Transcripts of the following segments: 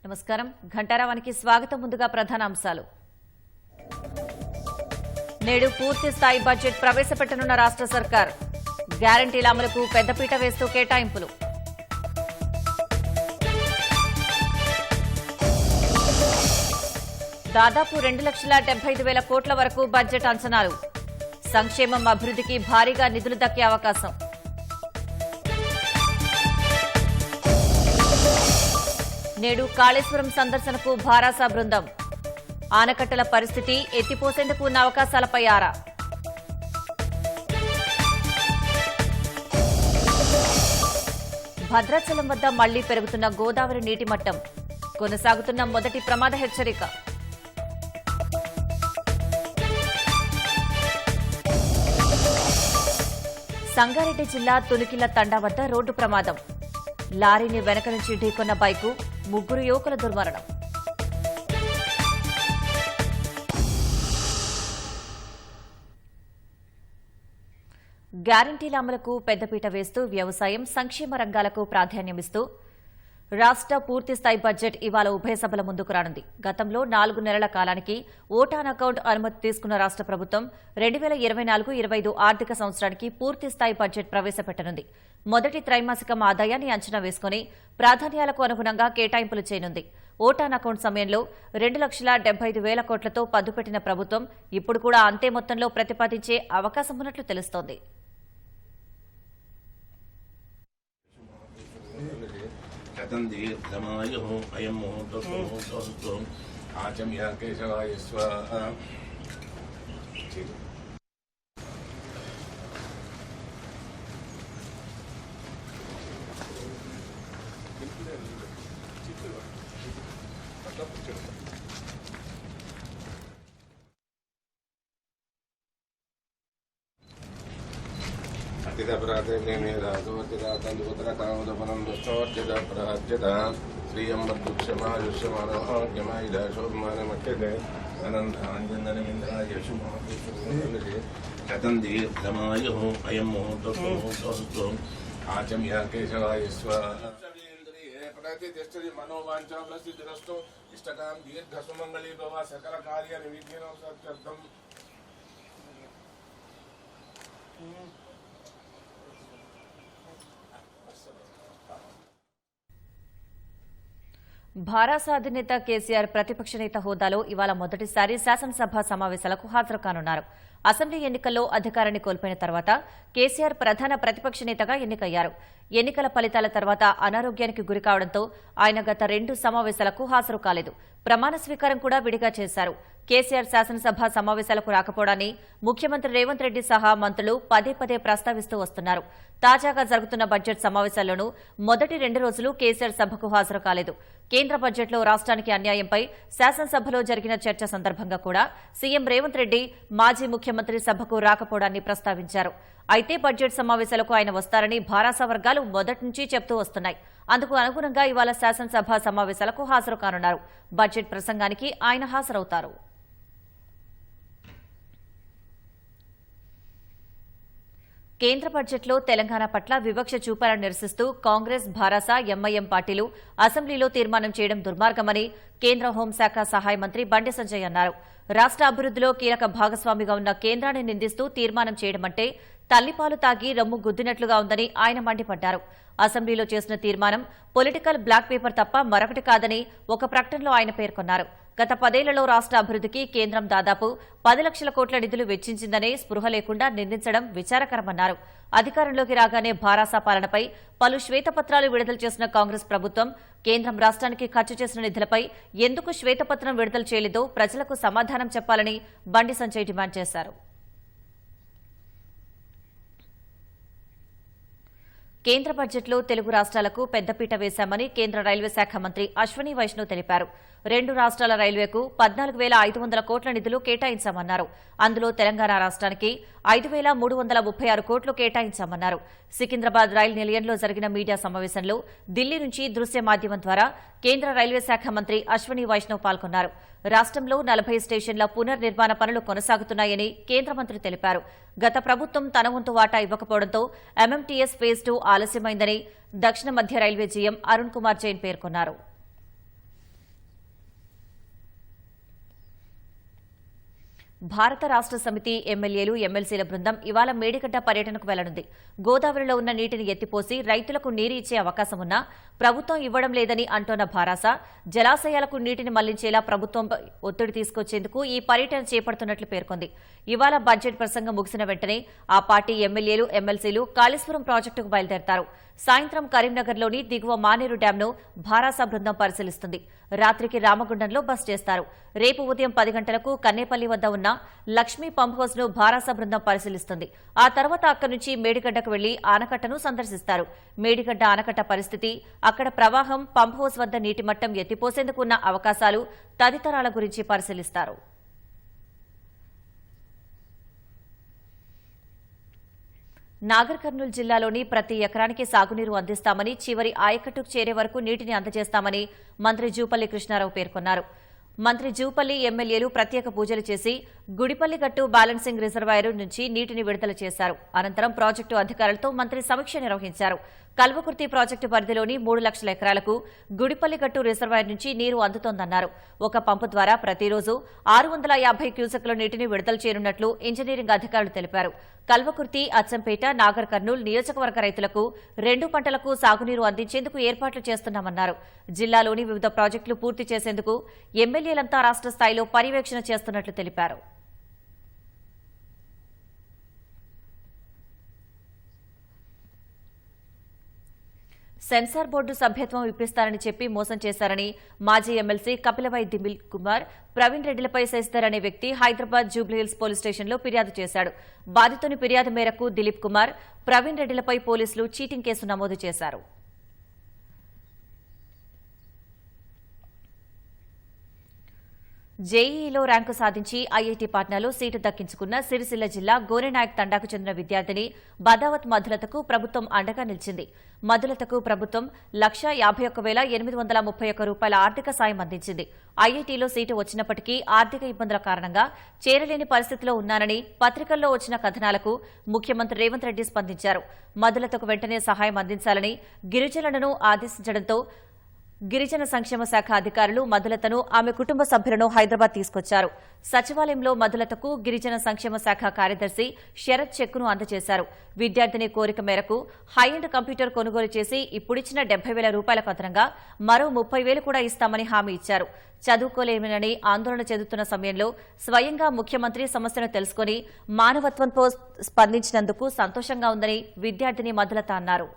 నమస్కారం. ఘంటారావానికి స్వాగతం. ముందుగా ప్రధాన అంశాలు. నేడు పూర్తి స్థాయి బడ్జెట్ ప్రవేశపెట్టనున్న రాష్ట్ర సర్కార్. గ్యారంటీల అమలుకు పెద్దపీట వేస్తూ కేటాయింపులు. దాదాపు 2,75,000 కోట్ల వరకు బడ్జెట్ అంచనాలు. సంక్షేమం అభివృద్ధికి భారీగా నిధులు దక్కే అవకాశం. నేడు కాళేశ్వరం సందర్శనకు భారాస బృందం. ఆనకట్టల పరిస్థితి, ఎత్తిపోసేందుకు ఉన్న అవకాశాలపై ఆరా. భద్రాచలం వద్ద మళ్లీ పెరుగుతున్న గోదావరి నీటి మట్టం. కొనసాగుతున్న మొదటి ప్రమాద హెచ్చరిక. సంగారెడ్డి జిల్లా తునికిల్ల తండా వద్ద రోడ్డు ప్రమాదం. లారీని వెనక నుంచి ఢీకొన్న బైకు, 3 యువకుల దుర్మరణం. గ్యారంటీల అమలుకు పెద్దపీట వేస్తూ వ్యవసాయం, సంక్షేమ రంగాలకు ప్రాధాన్యమిస్తూ రాష్ట్ర పూర్తిస్థాయి బడ్జెట్ ఇవాళ ఉభయ సభల ముందుకు రానుంది. గతంలో 4 నెలల కాలానికి ఓటాన్ అకౌంట్ అనుమతి తీసుకున్న రాష్ట్ర ప్రభుత్వం 2024-25 ఆర్థిక సంవత్సరానికి పూర్తిస్థాయి బడ్జెట్ ప్రవేశపెట్టనుంది. మొదటి త్రైమాసికం ఆదాయాన్ని అంచనా వేసుకుని ప్రాధాన్యాలకు అనుగుణంగా కేటాయింపులు చేయనుంది. ఓటాన్ అకౌంట్ సమయంలో 2,75,000 కోట్లతో పద్దుపెట్టిన ప్రభుత్వం ఇప్పుడు కూడా అంతే మొత్తంలో ప్రతిపాదించే అవకాశం ఉన్నట్లు తెలుస్తోంది. అయం ముహూర్తం ఆచమ్య కేశవాయ స్వాహా. ఆచమ్య కేశవాయ స్వాహా. మనోవాంఛాసిద్ధిరస్తు ఇష్టకాం దీర్ఘసుమంగళీ భవ సకల కార్యాన్ని విఘ్నం. భారాస అధినేత కేసీఆర్ ప్రతిపక్ష నేత హోదాలో ఇవాళ మొదటిసారి శాసనసభ సమావేశాలకు హాజరు కానున్నారు. అసెంబ్లీ ఎన్నికల్లో అధికారాన్ని కోల్పోయిన తర్వాత కేసీఆర్ ప్రధాన ప్రతిపక్ష నేతగా ఎన్నికయ్యారు. ఎన్నికల ఫలితాల తర్వాత అనారోగ్యానికి గురికావడంతో ఆయన గత 2 సమావేశాలకు హాజరు కాలేదు. ప్రమాణ స్వీకారం కూడా విడిగా చేశారు. కేసీఆర్ శాసనసభ సమావేశాలకు రాకపోవడాన్ని ముఖ్యమంత్రి రేవంత్ రెడ్డి సహా మంత్రులు పదే పదే ప్రస్తావిస్తూ వస్తున్నారు. తాజాగా జరుగుతున్న బడ్జెట్ సమావేశాల్లోనూ మొదటి 2 రోజులు కేసీఆర్ సభకు హాజరు కాలేదు. కేంద్ర బడ్జెట్లో రాష్ట్రానికి అన్యాయంపై శాసనసభలో జరిగిన చర్చ సందర్భంగా కూడా సీఎం రేవంత్ రెడ్డి మాజీ ముఖ్యమంత్రి సభకు రాకపోవడాన్ని ప్రస్తావించారు. అయితే బడ్జెట్ సమావేశాలకు ఆయన వస్తారని భారాస వర్గాలు మొదటి నుంచి చెప్తూ వస్తున్నాయి. అందుకు అనుగుణంగా ఇవాళ శాసనసభ సమావేశాలకు హాజరు కానున్నారు. బడ్జెట్ ప్రసంగానికి ఆయన హాజరవుతారు. కేంద్ర బడ్జెట్లో తెలంగాణ పట్ల వివక్ష చూపాలని నిరసిస్తూ కాంగ్రెస్, భారాస, ఎంఐఎం పార్టీలు అసెంబ్లీలో తీర్మానం చేయడం దుర్మార్గమని కేంద్ర హోంశాఖ సహాయ మంత్రి బండి సంజయ్ అన్నారు. రాష్ట్ర అభివృద్ధిలో కీలక భాగస్వామిగా ఉన్న కేంద్రాన్ని నిందిస్తూ తీర్మానం చేయడమంటే తల్లిపాలు తాగి రొమ్ము గుద్దినట్లుగా ఉందని ఆయన మండిపడ్డారు. అసెంబ్లీలో చేసిన తీర్మానం పొలిటికల్ బ్లాక్ పేపర్ తప్ప మరొకటి కాదని ఒక ప్రకటనలో ఆయన పేర్కొన్నారు. గత 10 ఏళ్లలో రాష్ట్ర అభివృద్ధికి కేంద్రం దాదాపు 10 లక్షల కోట్ల నిధులు వెచ్చించిందనే స్పృహ లేకుండా నిందించడం విచారకరమన్నారు. అధికారంలోకి రాగానే భారాస పాలనపై పలు శ్వేతపత్రాలు విడుదల చేసిన కాంగ్రెస్ ప్రభుత్వం కేంద్రం రాష్ట్రానికి ఖర్చు చేసిన నిధులపై ఎందుకు శ్వేతపత్రం విడుదల చేయలేదో ప్రజలకు సమాధానం చెప్పాలని బండి సంజయ్ డిమాండ్ చేశారు. కేంద్ర బడ్జెట్లో తెలుగు రాష్ట్రాలకు పెద్దపీట వేశామని కేంద్ర రైల్వే శాఖ మంత్రి అశ్వనీ వైష్ణవ్ తెలిపారు. 2 రాష్ట్రాల రైల్వేకు 14,500 కోట్ల నిధులు కేటాయించామన్నారు. అందులో తెలంగాణ రాష్ట్రానికి 5,336 కోట్లు కేటాయించామన్నారు. సికింద్రాబాద్ రైలు నిలయంలో జరిగిన మీడియా సమావేశంలో ఢిల్లీ నుంచి దృశ్య మాధ్యమం ద్వారా కేంద్ర రైల్వే శాఖ మంత్రి అశ్వనీ వైష్ణవ్ పాల్గొన్నారు. రాష్ట్రంలో 40 స్టేషన్ల పునర్నిర్మాణ పనులు కొనసాగుతున్నాయని కేంద్ర మంత్రి తెలిపారు. గత ప్రభుత్వం తన వంతు వాటా ఇవ్వకపోవడంతో ఎంఎంటీఎస్ ఫేజ్ 2 ఆలస్యమైందని దక్షిణ మధ్య రైల్వే జీఎం అరుణ్ కుమార్ జైన్ పేర్కొన్నారు. భారత రాష్ట్ర సమితి ఎమ్మెల్యేలు ఎమ్మెల్సీల బృందం ఇవాళ మేడిగడ్డ పర్యటనకు వెళ్లనుంది. గోదావరిలో ఉన్న నీటిని ఎత్తిపోసి రైతులకు నీరు ఇచ్చే అవకాశం ఉన్నా ప్రభుత్వం ఇవ్వడం లేదని అంటోన్న భారాస జలాశయాలకు నీటిని మళ్లించేలా ప్రభుత్వంపై ఒత్తిడి తీసుకొచ్చేందుకు ఈ పర్యటన చేపడుతున్నట్లు పేర్కొంది. ఇవాళ బడ్జెట్ ప్రసంగం ముగిసిన వెంటనే ఆ పార్టీ ఎమ్మెల్యేలు ఎమ్మెల్సీలు కాళేశ్వరం ప్రాజెక్టుకు బయలుదేరతారు. సాయంత్రం కరీంనగర్లోని దిగువ మానేరు డ్యాంను భారాస బృందం పరిశీలిస్తుంది. రాత్రికి రామగుండంలో బస్ చేస్తారు. రేపు ఉదయం 10 గంటలకు కన్నేపల్లి వద్ద ఉన్న లక్ష్మీ పంప్ హౌస్ ను భారాస బృందం పరిశీలిస్తుంది. ఆ తర్వాత అక్కడి నుంచి మేడిగడ్డకు వెళ్లి ఆనకట్టను సందర్శిస్తారు. మేడిగడ్డ ఆనకట్ట పరిస్థితి, అక్కడ ప్రవాహం, పంప్ హౌస్ వద్ద నీటి మట్టం ఎత్తిపోసేందుకు ఉన్న అవకాశాలు తదితరాల గురించి పరిశీలిస్తారు. నాగర్ కర్నూలు జిల్లాలోని ప్రతి ఎకరానికి సాగునీరు అందిస్తామని, చివరి ఆయకట్టుకు చేరే వరకు నీటిని అందజేస్తామని మంత్రి జూపల్లి కృష్ణారావు పేర్కొన్నారు. మంత్రి జూపల్లి ఎమ్మెల్యేలు ప్రత్యేక పూజలు చేసి గుడిపల్లిగట్టు బ్యాలెన్సింగ్ రిజర్వాయర్ నుంచి నీటిని విడుదల చేశారు. అనంతరం ప్రాజెక్టు అధికారులతో మంత్రి సమీక్ష నిర్వహించారు. కల్వకుర్తి ప్రాజెక్టు పరిధిలోని 3 లక్షల ఎకరాలకు గుడిపల్లిగట్టు రిజర్వాయర్ నుంచి నీరు అందుతోందన్నారు. ఒక పంపు ద్వారా ప్రతిరోజు 650 క్యూసెక్ల నీటిని విడుదల చేయనున్నట్లు ఇంజనీరింగ్ అధికారులు తెలిపారు. కల్వకుర్తి, అచ్చంపేట, నాగర్ కర్నూలు నియోజకవర్గ రైతులకు 2 పంటలకు సాగునీరు అందించేందుకు ఏర్పాట్లు చేస్తున్నామన్నారు. జిల్లాలోని వివిధ ప్రాజెక్టులు పూర్తి చేసేందుకు ఎమ్మెల్యేలంతా రాష్ట్ర స్థాయిలో పర్యవేక్షణ చేస్తున్నట్లు తెలిపారు. సెన్సార్ బోర్డు సభ్యత్వం ఇప్పిస్తారని చెప్పి మోసం చేశారని మాజీ ఎమ్మెల్సీ కపిలవై దిలీప్ కుమార్ ప్రవీణ్ రెడ్డిలపై శశిధర్ అనే వ్యక్తి హైదరాబాద్ జూబ్లీహిల్స్ పోలీస్ స్టేషన్లో ఫిర్యాదు చేశాడు. బాధితుని ఫిర్యాదు మేరకు దిలీప్ కుమార్, ప్రవీణ్ రెడ్డిలపై పోలీసులు చీటింగ్ కేసు నమోదు చేశారు. జేఈఈలో ర్యాంకు సాధించి ఐఐటీ పాట్నాలో సీటు దక్కించుకున్న సిరిసిల్ల జిల్లా గోరెనాయక్ తండాకు చెందిన విద్యార్థిని బదావత్ మధులతకు ప్రభుత్వం అండగా నిలిచింది. మధులతకు ప్రభుత్వం ₹151,831 ఆర్థిక సాయం అందించింది. ఐఐటీలో సీటు వచ్చినప్పటికీ ఆర్థిక ఇబ్బందుల కారణంగా చేరలేని పరిస్థితిలో ఉన్నానని పత్రికల్లో వచ్చిన కథనాలకు ముఖ్యమంత్రి రేవంత్ రెడ్డి స్పందించారు. మధులతకు వెంటనే సహాయం అందించాలని గిరిజనులను ఆదేశించడంతో గిరిజన సంక్షేమ శాఖ అధికారులు మధులతను, ఆమె కుటుంబ సభ్యులను హైదరాబాద్ తీసుకొచ్చారు. సచివాలయంలో మధులతకు గిరిజన సంక్షేమ శాఖ కార్యదర్శి శరత్ చెక్కును అందజేశారు. విద్యార్థిని కోరిక మేరకు హై-ఎండ్ కంప్యూటర్ కొనుగోలు చేసి ఇప్పుడిచ్చిన ₹70,000 అదనంగా మరో ₹30,000 కూడా ఇస్తామని హామీ ఇచ్చారు. చదువుకోలేమని ఆందోళన చెందుతున్న సమయంలో స్వయంగా ముఖ్యమంత్రి సమస్యను తెలుసుకుని మానవత్వంతో స్పందించినందుకు సంతోషంగా ఉందని విద్యార్థిని మధులత అన్నారు.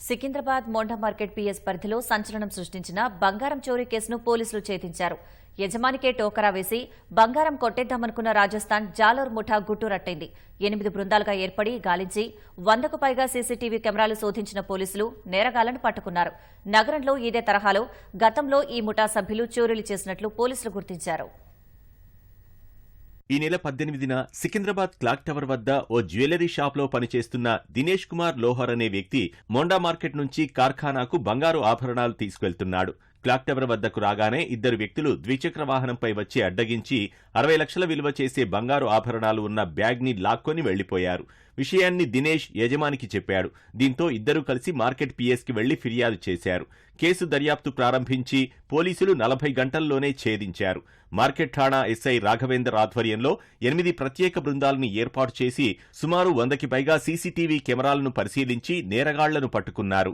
సికింద్రాబాద్ మోండా మార్కెట్ పీఎస్ పరిధిలో సంచలనం సృష్టించిన బంగారం చోరీ కేసును పోలీసులు ఛేదించారు. యజమానికే టోకరా వేసి బంగారం కొట్టేద్దామనుకున్న రాజస్థాన్ జాలోర్ ముఠా గుట్టురట్టయింది. 8 బృందాలుగా ఏర్పడి గాలించి 100కు పైగా సీసీటీవీ కెమెరాలు శోధించిన పోలీసులు నేరగాళ్లను పట్టుకున్నారు. నగరంలో ఇదే తరహాలో గతంలో ఈ ముఠా సభ్యులు చోరీలు చేసినట్లు పోలీసులు గుర్తించారు. ఈ నెల 18న సికింద్రాబాద్ క్లాక్ టవర్ వద్ద ఓ జ్యువెలరీ షాప్లో పనిచేస్తున్న దినేష్ కుమార్ లోహర్ అనే వ్యక్తి మోండా మార్కెట్ నుంచి కార్ఖానాకు బంగారు ఆభరణాలు తీసుకెళ్తున్నాడు. క్లాక్ టవర్ వద్దకు రాగానే 2 వ్యక్తులు ద్విచక్ర వాహనంపై వచ్చి అడ్డగించి 60 లక్షల విలువ చేసే బంగారు ఆభరణాలు ఉన్న బ్యాగ్ని లాక్కొని వెళ్లిపోయారు. విషయాన్ని దినేష్ యజమానికి చెప్పాడు. దీంతో ఇద్దరూ కలిసి మార్కెట్ పీఎస్కి వెళ్లి ఫిర్యాదు చేశారు. కేసు దర్యాప్తు ప్రారంభించి పోలీసులు 40 గంటల్లోనే ఛేదించారు. మార్కెట్ ఠాణా ఎస్ఐ రాఘవేందర్ ఆధ్వర్యంలో 8 ప్రత్యేక బృందాలను ఏర్పాటు చేసి సుమారు 100కి పైగా సీసీటీవీ కెమెరాలను పరిశీలించి నేరగాళ్లను పట్టుకున్నారు.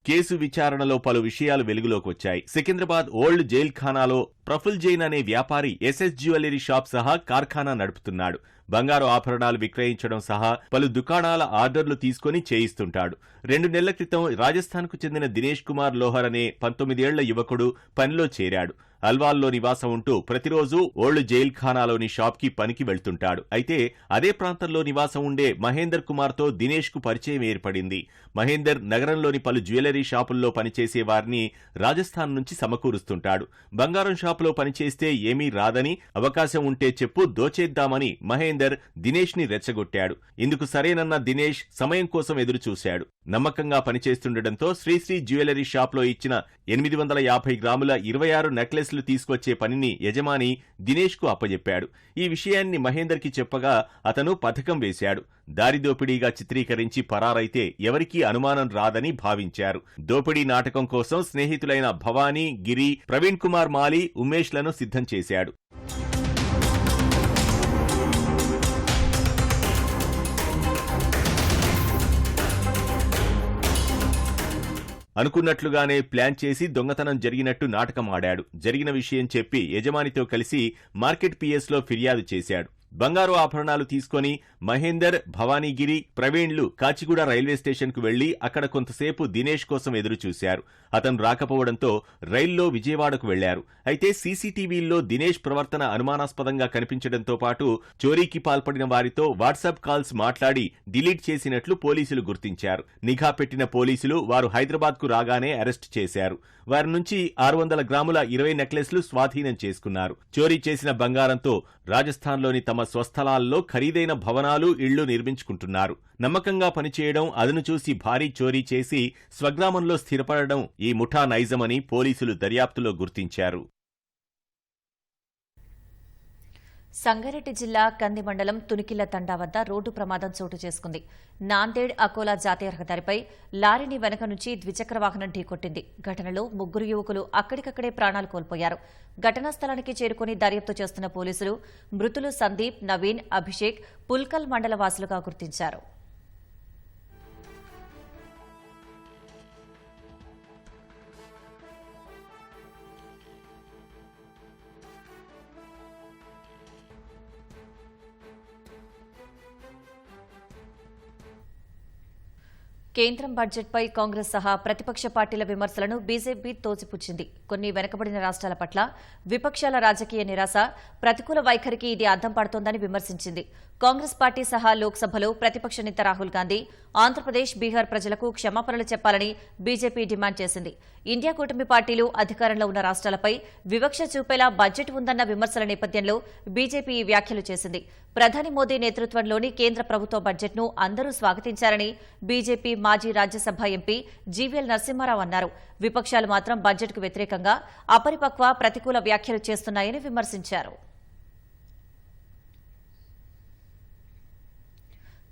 కేసు విచారణలో పలు విషయాలు వెలుగులోకి వచ్చాయి. సికింద్రాబాద్ ఓల్డ్ జైల్ ఖానాలో ప్రఫుల్ జైన్ అనే వ్యాపారి ఎస్ఎస్ జ్యువెలరీ షాప్ సహా కార్ఖానా నడుపుతున్నాడు. బంగారు ఆభరణాలు విక్రయించడం సహా పలు దుకాణాల ఆర్డర్లు తీసుకుని చేయిస్తుంటాడు. 2 నెలల క్రితం రాజస్థాన్కు చెందిన దినేష్ కుమార్ లోహర్ అనే 19 ఏళ్ల యువకుడు పనిలో చేరాడు. అల్వాల్లో నివాసం ఉంటూ ప్రతిరోజు ఓల్డ్ జైల్ ఖానాలోని షాప్కి పనికి వెళ్తుంటాడు. అయితే అదే ప్రాంతంలో నివాసం ఉండే మహేందర్ కుమార్తో దినేష్కు పరిచయం ఏర్పడింది. మహేందర్ నగరంలోని పలు జ్యువెలరీ షాపుల్లో పనిచేసే వారిని రాజస్థాన్ నుంచి సమకూరుస్తుంటాడు. బంగారం షాపులో పనిచేస్తే ఏమీ రాదని, అవకాశం ఉంటే చెప్పు దోచేద్దామని మహేందర్ మహేందర్ దినేష్ ని రెచ్చగొట్టాడు. ఇందుకు సరేనన్న దినేష్ సమయం కోసం ఎదురుచూశాడు. నమ్మకంగా పనిచేస్తుండటంతో శ్రీశ్రీ జ్యువెలరీ షాప్లో ఇచ్చిన 850 గ్రాముల 26 నెక్లెస్లు తీసుకొచ్చే పనిని యజమాని దినేష్ కు అప్పజెప్పాడు. ఈ విషయాన్ని మహేందర్ కి చెప్పగా అతను పథకం వేశాడు. దారిదోపిడీగా చిత్రీకరించి పరారైతే ఎవరికీ అనుమానం రాదని భావించారు. దోపిడీ నాటకం కోసం స్నేహితులైన భవానీ, గిరి, ప్రవీణ్ కుమార్ మాలి, ఉమేష్లను సిద్ధం చేశాడు. అనుకున్నట్లుగానే ప్లాన్ చేసి దొంగతనం జరిగినట్టు నాటకం ఆడాడు. జరిగిన విషయం చెప్పి యజమానితో కలిసి మార్కెట్ పిఎస్లో ఫిర్యాదు చేశాడు. బంగారు ఆభరణాలు తీసుకుని మహేందర్, భవానీగిరి, ప్రవీణ్లు కాచిగూడ రైల్వే స్టేషన్కు వెళ్లి అక్కడ కొంతసేపు దినేష్ కోసం ఎదురుచూశారు. అతను రాకపోవడంతో రైల్లో విజయవాడకు వెళ్లారు. అయితే సీసీటీవీల్లో దినేష్ ప్రవర్తన అనుమానాస్పదంగా కనిపించడంతో పాటు చోరీకి పాల్పడిన వారితో వాట్సాప్ కాల్స్ మాట్లాడి డిలీట్ చేసినట్లు పోలీసులు గుర్తించారు. నిఘా పెట్టిన పోలీసులు వారు హైదరాబాద్కు రాగానే అరెస్టు చేశారు. వారి నుంచి 600 గ్రాముల 20 నెక్లెస్లు స్వాధీనం చేసుకున్నారు. చోరీ చేసిన బంగారంతో రాజస్థాన్లోని తమ స్వస్థలాల్లో ఖరీదైన భవనాలు, ఇళ్లు నిర్మించుకుంటున్నారు. నమ్మకంగా పనిచేయడం, అదును చూసి భారీ చోరీ చేసి స్వగ్రామంలో స్థిరపడడం ఈ ముఠా నైజమని పోలీసులు దర్యాప్తులో గుర్తించారు. సంగారెడ్డి జిల్లా కంది మండలం తునికిల్ల తండా వద్ద రోడ్డు ప్రమాదం చోటు చేసుకుంది. నాందేడ్ అకోలా జాతీయ రహదారిపై లారీని వెనక నుంచి ద్విచక్ర వాహనం ఢీకొట్టింది. ఘటనలో 3 యువకులు అక్కడికక్కడే ప్రాణాలు కోల్పోయారు. ఘటనా స్థలానికి చేరుకుని దర్యాప్తు చేస్తున్న పోలీసులు మృతులు సందీప్, నవీన్, అభిషేక్ పుల్కల్ మండల వాసులుగా గుర్తించారు. కేంద్రం బడ్జెట్పై కాంగ్రెస్ సహా ప్రతిపక్ష పార్టీల విమర్శలను బీజేపీ తోసిపుచ్చింది. కొన్ని వెనుకబడిన రాష్ట్రాల పట్ల విపక్షాల రాజకీయ నిరాశ, ప్రతికూల వైఖరికి ఇది అద్దం పడుతోందని విమర్శించింది. కాంగ్రెస్ పార్టీ సహా లోక్సభలో ప్రతిపక్ష నేత రాహుల్ గాంధీ ఆంధ్రప్రదేశ్, బీహార్ ప్రజలకు క్షమాపణలు చెప్పాలని బీజేపీ డిమాండ్ చేసింది. ఇండియా కూటమి పార్టీలు అధికారంలో ఉన్న రాష్ట్రాలపై వివక్ష చూపేలా బడ్జెట్ ఉందన్న విమర్శల నేపథ్యంలో బీజేపీ ఈ వ్యాఖ్యలు చేసింది. ప్రధాని మోదీ నేతృత్వంలోని కేంద్ర ప్రభుత్వ బడ్జెట్ను అందరూ స్వాగతించారని బీజేపీ మాజీ రాజ్యసభ ఎంపీ జీవీఎల్ నరసింహారావు అన్నారు. విపక్షాలు మాత్రం బడ్జెట్కు వ్యతిరేకంగా అపరిపక్వ, ప్రతికూల వ్యాఖ్యలు చేస్తున్నాయని విమర్శించారు.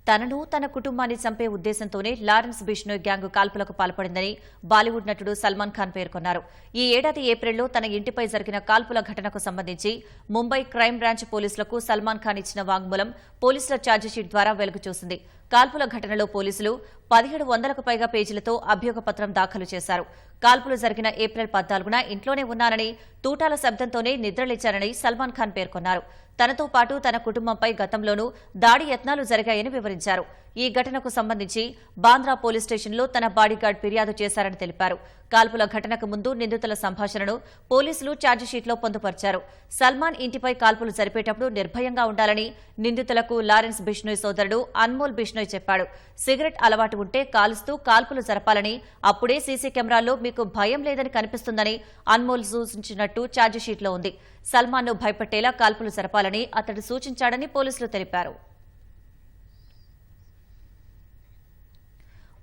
తనను, తన కుటుంబాన్ని చంపే ఉద్దేశంతోనే లారెన్స్ బిష్నోయ్ గ్యాంగ్ కాల్పులకు పాల్పడిందని బాలీవుడ్ నటుడు సల్మాన్ ఖాన్ పేర్కొన్నారు. ఈ ఏడాది ఏప్రిల్లో తన ఇంటిపై జరిగిన కాల్పుల ఘటనకు సంబంధించి ముంబై క్రైమ్ బ్రాంచ్ పోలీసులకు సల్మాన్ ఖాన్ ఇచ్చిన వాంగ్మూలం పోలీసుల ఛార్జిషీట్ ద్వారా వెలుగు చూసింది. కాల్పుల ఘటనలో పోలీసులు 1700కు పైగా పేజీలతో అభియోగపత్రం దాఖలు చేశారు. కాల్పులు జరిగిన ఏప్రిల్ 14న ఇంట్లోనే ఉన్నానని, తూటాల శబ్దంతోనే నిద్రలేచానని సల్మాన్ ఖాన్ పేర్కొన్నారు. తనతో పాటు తన కుటుంబంపై గతంలోనూ దాడి యత్నాలు జరిగాయని వివరించారు. ఈ ఘటనకు సంబంధించి బాంద్రా పోలీస్ స్టేషన్లో తన బాడీగార్డ్ ఫిర్యాదు చేశారని తెలిపారు. కాల్పుల ఘటనకు ముందు నిందితుల సంభాషణను పోలీసులు ఛార్జిషీట్లో పొందుపర్చారు. సల్మాన్ ఇంటిపై కాల్పులు జరిపేటప్పుడు నిర్భయంగా ఉండాలని నిందితులకు లారెన్స్ బిష్నోయ్ సోదరుడు అన్మోల్ బిష్నోయ్ చెప్పాడు. సిగరెట్ అలవాటు ఉంటే కాలుస్తూ కాల్పులు జరపాలని, అప్పుడే సీసీ కెమెరాల్లో మీకు భయం లేదని కనిపిస్తుందని అన్మోల్ సూచించినట్టు ఛార్జిషీట్లో ఉంది. సల్మాన్ను భయపెట్టేలా కాల్పులు జరపాలని అతడు సూచించాడని పోలీసులు తెలిపారు.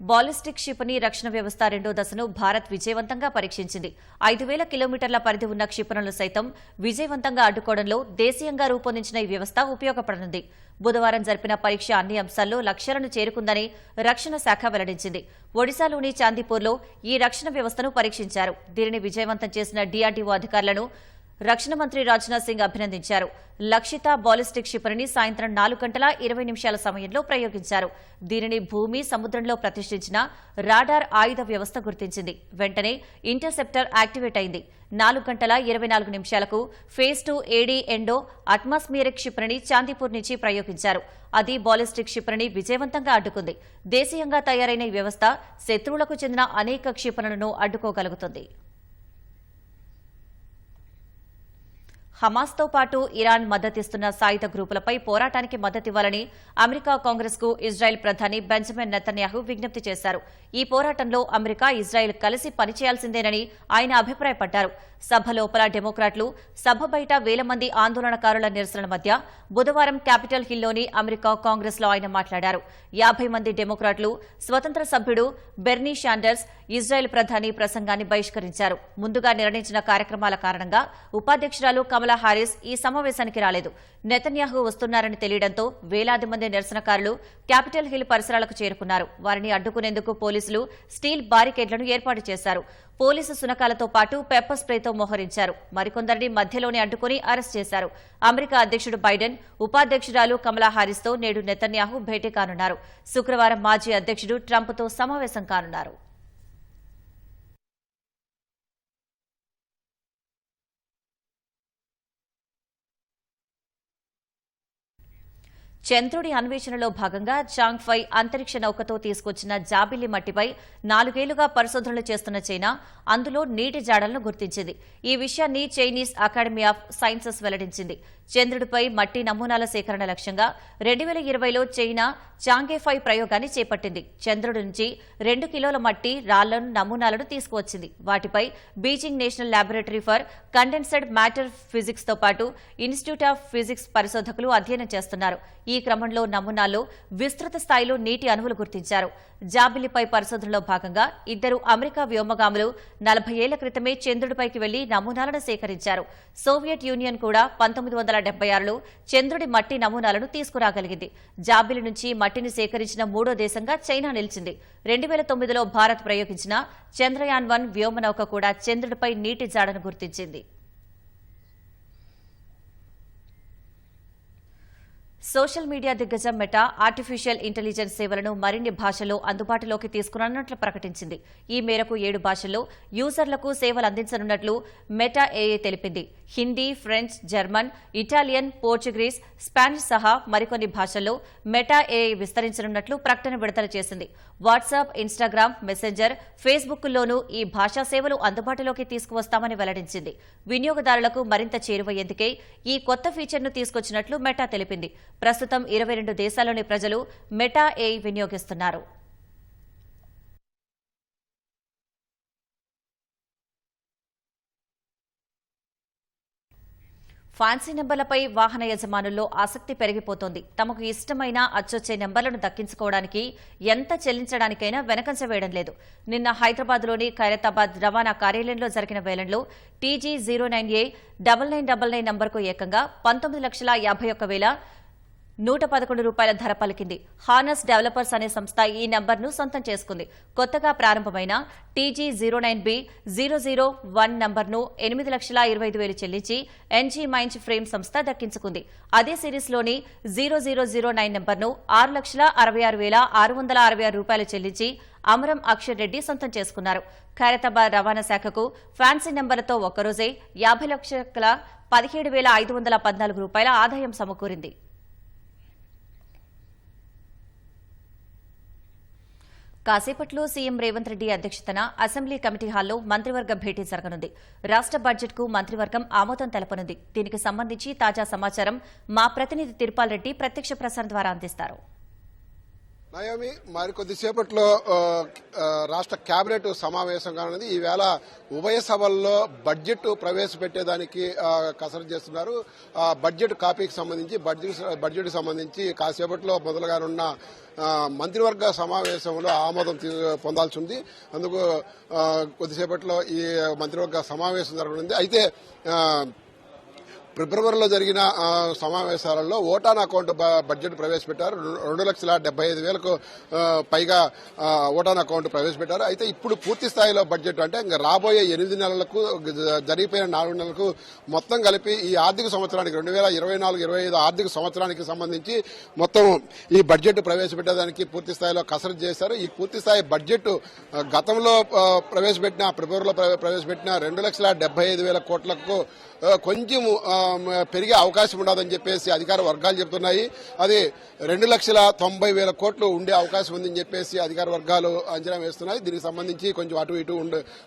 బాలిస్టిక్ క్షిపణి రక్షణ వ్యవస్థ 2వ దశను భారత్ విజయవంతంగా పరీక్షించింది. 5000 కిలోమీటర్ల పరిధి ఉన్న క్షిపణులు సైతం విజయవంతంగా అడ్డుకోవడంలో దేశీయంగా రూపొందించిన ఈ వ్యవస్థ ఉపయోగపడనుంది. బుధవారం జరిపిన పరీక్ష అన్ని అంశాల్లో లక్ష్యాలను చేరుకుందని రక్షణ శాఖ వెల్లడించింది. ఒడిశాలోని చాందీపూర్లో ఈ రక్షణ వ్యవస్థను పరీక్షించారు. దీనిని విజయవంతం చేసిన డీఆర్డీఓ అధికారులను రక్షణ మంత్రి రాజ్నాథ్ సింగ్ అభినందించారు. లక్షిత బాలిస్టిక్ క్షిపణిని సాయంత్రం 4 గంటల 20 నిమిషాల సమయంలో ప్రయోగించారు. దీనిని భూమి, సముద్రంలో ప్రతిష్ఠించిన రాడార్ ఆయుధ వ్యవస్థ గుర్తించింది. వెంటనే ఇంటర్సెప్టర్ యాక్టివేట్ అయింది. 4 గంటల 24 నిమిషాలకు ఫేజ్ 2 ఏడీ ఎండో అట్మాస్మియరిక్ క్షిపణిని చాందీపూర్ నుంచి ప్రయోగించారు. అది బాలిస్టిక్ క్షిపణిని విజయవంతంగా అడ్డుకుంది. దేశీయంగా తయారైన ఈ వ్యవస్థ శత్రువులకు చెందిన అనేక క్షిపణులను అడ్డుకోగలుగుతుంది. హమాస్తో పాటు ఇరాన్ మద్దతిస్తున్న సాయుధ గ్రూపులపై పోరాటానికి మద్దతివ్వాలని అమెరికా కాంగ్రెస్కు ఇజ్రాయెల్ ప్రధాని బెంజమిన్ నెతన్యాహు విజ్ఞప్తి చేశారు. ఈ పోరాటంలో అమెరికా, ఇజ్రాయెల్ కలిసి పనిచేయాల్సిందేనని ఆయన అభిప్రాయపడ్డారు. సభ లోపల డెమోక్రాట్లు, సభ బయట వేల మంది ఆందోళనకారుల నిరసనల మధ్య బుధవారం క్యాపిటల్ హిల్లోని అమెరికా కాంగ్రెస్లో ఆయన మాట్లాడారు. 50 మంది డెమోక్రాట్లు, స్వతంత్ర సభ్యుడు బెర్నీ శాండర్స్ ఇజ్రాయెల్ ప్రధాని ప్రసంగాన్ని బహిష్కరించారు. ముందుగా నిర్ణయించిన కార్యక్రమాల కారణంగా ఉపాధ్యక్షురాలు కమలా హారిస్ ఈ సమావేశానికి రాలేదు. నెతన్యాహు వస్తున్నారని తెలియడంతో వేలాది మంది నిరసనకారులు క్యాపిటల్ హిల్ పరిసరాలకు చేరుకున్నారు. వారిని అడ్డుకునేందుకు పోలీసులు స్టీల్ బారికేడ్లను ఏర్పాటు చేశారు. పోలీసు సునకాలతో పాటు పెప్పర్ స్ప్రేతో మోహరించారు. మరికొందరిని మధ్యలోనే అడ్డుకుని అరెస్ట్ చేశారు. అమెరికా అధ్యక్షుడు బైడెన్, ఉపాధ్యక్షురాలు కమలా హారిస్తో నేడు నెతన్యాహు భేటీ కానున్నారు. శుక్రవారం మాజీ అధ్యక్షుడు ట్రంప్తో సమావేశం కానున్నారు. చంద్రుడి అన్వేషణలో భాగంగా చాంగ్ఫై అంతరిక్ష నౌకతో తీసుకొచ్చిన జాబిల్లి మట్టిపై 4 ఏళ్లుగా పరిశోధనలు చేస్తున్న చైనా అందులో నీటి జాడలను గుర్తించింది. ఈ విషయాన్ని చైనీస్ అకాడమీ ఆఫ్ సైన్సెస్ వెల్లడించింది. చంద్రుడిపై మట్టి నమూనాల సేకరణ లక్ష్యంగా 2020లో చైనా చాంగే-5 ప్రయోగాన్ని చేపట్టింది. చంద్రుడి నుంచి 2 కిలోల మట్టి, రాళ్లను, నమూనాలను తీసుకువచ్చింది. వాటిపై Beijing national laboratory for condensed matter physics తో పాటు ఇన్స్టిట్యూట్ ఆఫ్ ఫిజిక్స్ పరిశోధకులు అధ్యయనం చేస్తున్నారు. ఈ క్రమంలో నమూనాల్లో విస్తృత స్థాయిలో నీటి అణువులు గుర్తించారు. జాబిలిపై పరిశోధనలో భాగంగా 2 అమెరికా వ్యోమగాములు 40 ఏళ్ల క్రితమే చంద్రుడిపైకి వెళ్లి నమూనాలను సేకరించారు. సోవియట్ యూనియన్ కూడా 1976లో చంద్రుడి మట్టి నమూనాలను తీసుకురాగలిగింది. జాబిలి నుంచి మట్టిని సేకరించిన 3వ దేశంగా చైనా నిలిచింది. 2009లో భారత్ ప్రయోగించిన చంద్రయాన్-1 వ్యోమనౌక కూడా చంద్రుడిపై నీటి జాడను గుర్తించింది. సోషల్ మీడియా దిగ్గజం మెటా ఆర్టిఫిషియల్ ఇంటెలిజెన్స్ సేవలను మరిన్ని భాషల్లో అందుబాటులోకి తీసుకురానున్నట్లు ప్రకటించింది. ఈ మేరకు 7 భాషల్లో యూజర్లకు సేవలు అందించనున్నట్లు మెటా ఏఐ తెలిపింది. Hindi, French, German, Italian, Portuguese, Spanish సహా మరికొన్ని భాషల్లో మెటా ఏఐ విస్తరించనున్నట్లు ప్రకటన విడుదల చేసింది. వాట్సాప్, ఇన్స్టాగ్రామ్, మెసెంజర్, ఫేస్బుక్లోనూ ఈ భాషా సేవలు అందుబాటులోకి తీసుకువస్తామని వెల్లడించింది. వినియోగదారులకు మరింత చేరువయ్యేందుకే ఈ కొత్త ఫీచర్ను తీసుకొచ్చినట్లు మెటా తెలిపింది. ప్రస్తుతం 22 దేశాల్లోని ప్రజలు మెటా ఏఐ వినియోగిస్తున్నారు. ఫ్యాన్సీ నెంబర్లపై వాహన యజమానుల్లో ఆసక్తి పెరిగిపోతోంది. తమకు ఇష్టమైన అచ్చొచ్చే నెంబర్లను దక్కించుకోవడానికి ఎంత చెల్లించడానికైనా వెనకంజ వేయడం లేదు. నిన్న హైదరాబాద్లోని ఖైరతాబాద్ రవాణా కార్యాలయంలో జరిగిన వేలంలో TG09A 9999 నంబర్కు ఏకంగా 19,51,111 రూపాయల ధర పలికింది. హానస్ డెవలపర్స్ అనే సంస్థ ఈ నెంబర్ను సొంతం చేసుకుంది. కొత్తగా ప్రారంభమైన TG09B 001 నంబర్ను 8,25,000 చెల్లించి NG మైన్స్ ఫ్రేమ్ సంస్థ దక్కించుకుంది. అదే సిరీస్లోని 0009 నంబర్ను 6,66,666 రూపాయలు చెల్లించి అమరం అక్షర్ రెడ్డి సొంతం చేసుకున్నారు. ఖైరతాబాద్ రవాణా శాఖకు ఫ్యాన్సీ నెంబర్లతో ఒక్కరోజే 50,17,514 రూపాయల ఆదాయం సమకూరింది. కాసేపట్లో సీఎం రేవంత్ రెడ్డి అధ్యక్షతన అసెంబ్లీ కమిటీ హాల్లో మంత్రివర్గ భేటీ జరగనుంది. రాష్ట్ర బడ్జెట్కు మంత్రివర్గం ఆమోదం తెలపనుంది. దీనికి సంబంధించి తాజా సమాచారం మా ప్రతినిధి తిరుపాల్ రెడ్డి ప్రత్యక్ష ప్రసారం ద్వారా అందిస్తారు. నయోమి, మరికొద్దిసేపట్లో రాష్ట్ర కేబినెట్ సమావేశం కానుంది. ఈవేళ ఉభయ సభల్లో బడ్జెట్ ప్రవేశపెట్టేదానికి కసరత్తు చేస్తున్నారు. బడ్జెట్ కాపీకి సంబంధించి బడ్జెట్ సంబంధించి కాసేపట్లో మొదలుగానున్న మంత్రివర్గ సమావేశంలో ఆమోదం పొందాల్సి ఉంది. అందుకు కొద్దిసేపట్లో ఈ మంత్రివర్గ సమావేశం జరగనుంది. అయితే ఫిబ్రవరిలో జరిగిన సమావేశాలలో ఓటాన్ అకౌంట్ బడ్జెట్ ప్రవేశపెట్టారు. 2,75,000కు పైగా ఓటాన్ అకౌంట్ ప్రవేశపెట్టారు. అయితే ఇప్పుడు పూర్తి స్థాయిలో బడ్జెట్ అంటే ఇంకా రాబోయే 8 నెలలకు జరిగిపోయిన 4 నెలలకు మొత్తం కలిపి ఈ ఆర్థిక సంవత్సరానికి 2024-25 ఆర్థిక సంవత్సరానికి సంబంధించి మొత్తం ఈ బడ్జెట్ ప్రవేశపెట్టేదానికి పూర్తి స్థాయిలో కసరత్తు చేశారు. ఈ పూర్తి స్థాయి బడ్జెట్ గతంలో ప్రవేశపెట్టిన ఫిబ్రవరిలో ప్రవేశపెట్టిన 2,75,000 కోట్లకు కొంచెం పెరిగే అవకాశం ఉండదని చెప్పేసి అధికార వర్గాలు చెబుతున్నాయి. అది 2,90,000 కోట్లు ఉండే అవకాశం ఉందని చెప్పేసి అధికార వర్గాలు అంచనా వేస్తున్నాయి. దీనికి సంబంధించి కొంచెం అటు ఇటు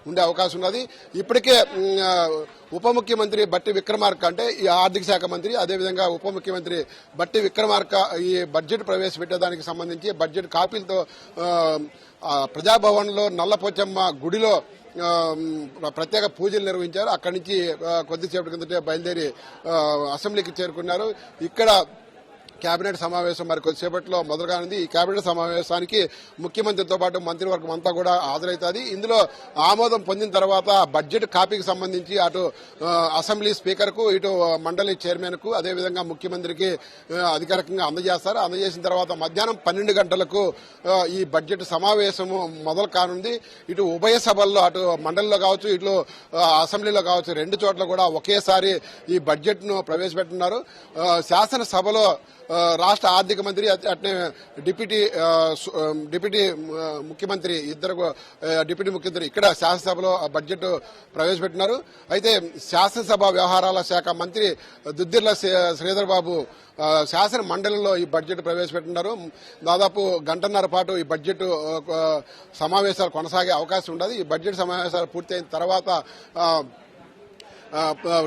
ఉండే అవకాశం ఉన్నది. ఇప్పటికే ఉప ముఖ్యమంత్రి బట్టి విక్రమార్క అంటే ఈ ఆర్థిక శాఖ మంత్రి, అదేవిధంగా ఉప ముఖ్యమంత్రి బట్టి విక్రమార్క ఈ బడ్జెట్ ప్రవేశపెట్టేదానికి సంబంధించి బడ్జెట్ కాపీలతో ప్రజాభవన్లో నల్లపోచమ్మ గుడిలో ప్రత్యేక పూజలు నిర్వహించారు. అక్కడి నుంచి కొద్దిసేపటి కిందటే బయలుదేరి అసెంబ్లీకి చేరుకున్నారు. ఇక్కడ కేబినెట్ సమావేశం మరి కొద్దిసేపట్లో మొదలుగానుంది. ఈ కేబినెట్ సమావేశానికి ముఖ్యమంత్రితో పాటు మంత్రివర్గం అంతా కూడా హాజరవుతుంది. ఇందులో ఆమోదం పొందిన తర్వాత బడ్జెట్ కాపీకి సంబంధించి అటు అసెంబ్లీ స్పీకర్ కు, ఇటు మండలి చైర్మన్ కు, అదేవిధంగా ముఖ్యమంత్రికి అధికారికంగా అందజేస్తారు. అందజేసిన తర్వాత మధ్యాహ్నం 12 గంటలకు ఈ బడ్జెట్ సమావేశము మొదలు కానుంది. ఇటు ఉభయ సభల్లో, అటు మండలిలో కావచ్చు, ఇటు అసెంబ్లీలో కావచ్చు, 2 చోట్ల కూడా ఒకేసారి ఈ బడ్జెట్ ను ప్రవేశపెట్టున్నారు. శాసనసభలో రాష్ట్ర ఆర్థిక మంత్రి అట్నే డిప్యూటీ ముఖ్యమంత్రి ఇద్దరు డిప్యూటీ ముఖ్యమంత్రి ఇక్కడ శాసనసభలో బడ్జెట్ ప్రవేశపెట్టినారు. అయితే శాసనసభ వ్యవహారాల శాఖ మంత్రి దుద్దిర్ల శ్రీధర్ బాబు శాసన మండలిలో ఈ బడ్జెట్ ప్రవేశపెట్టినారు. దాదాపు గంటన్నర పాటు ఈ బడ్జెట్ సమావేశాలు కొనసాగే అవకాశం ఉండదు. ఈ బడ్జెట్ సమావేశాలు పూర్తయిన తర్వాత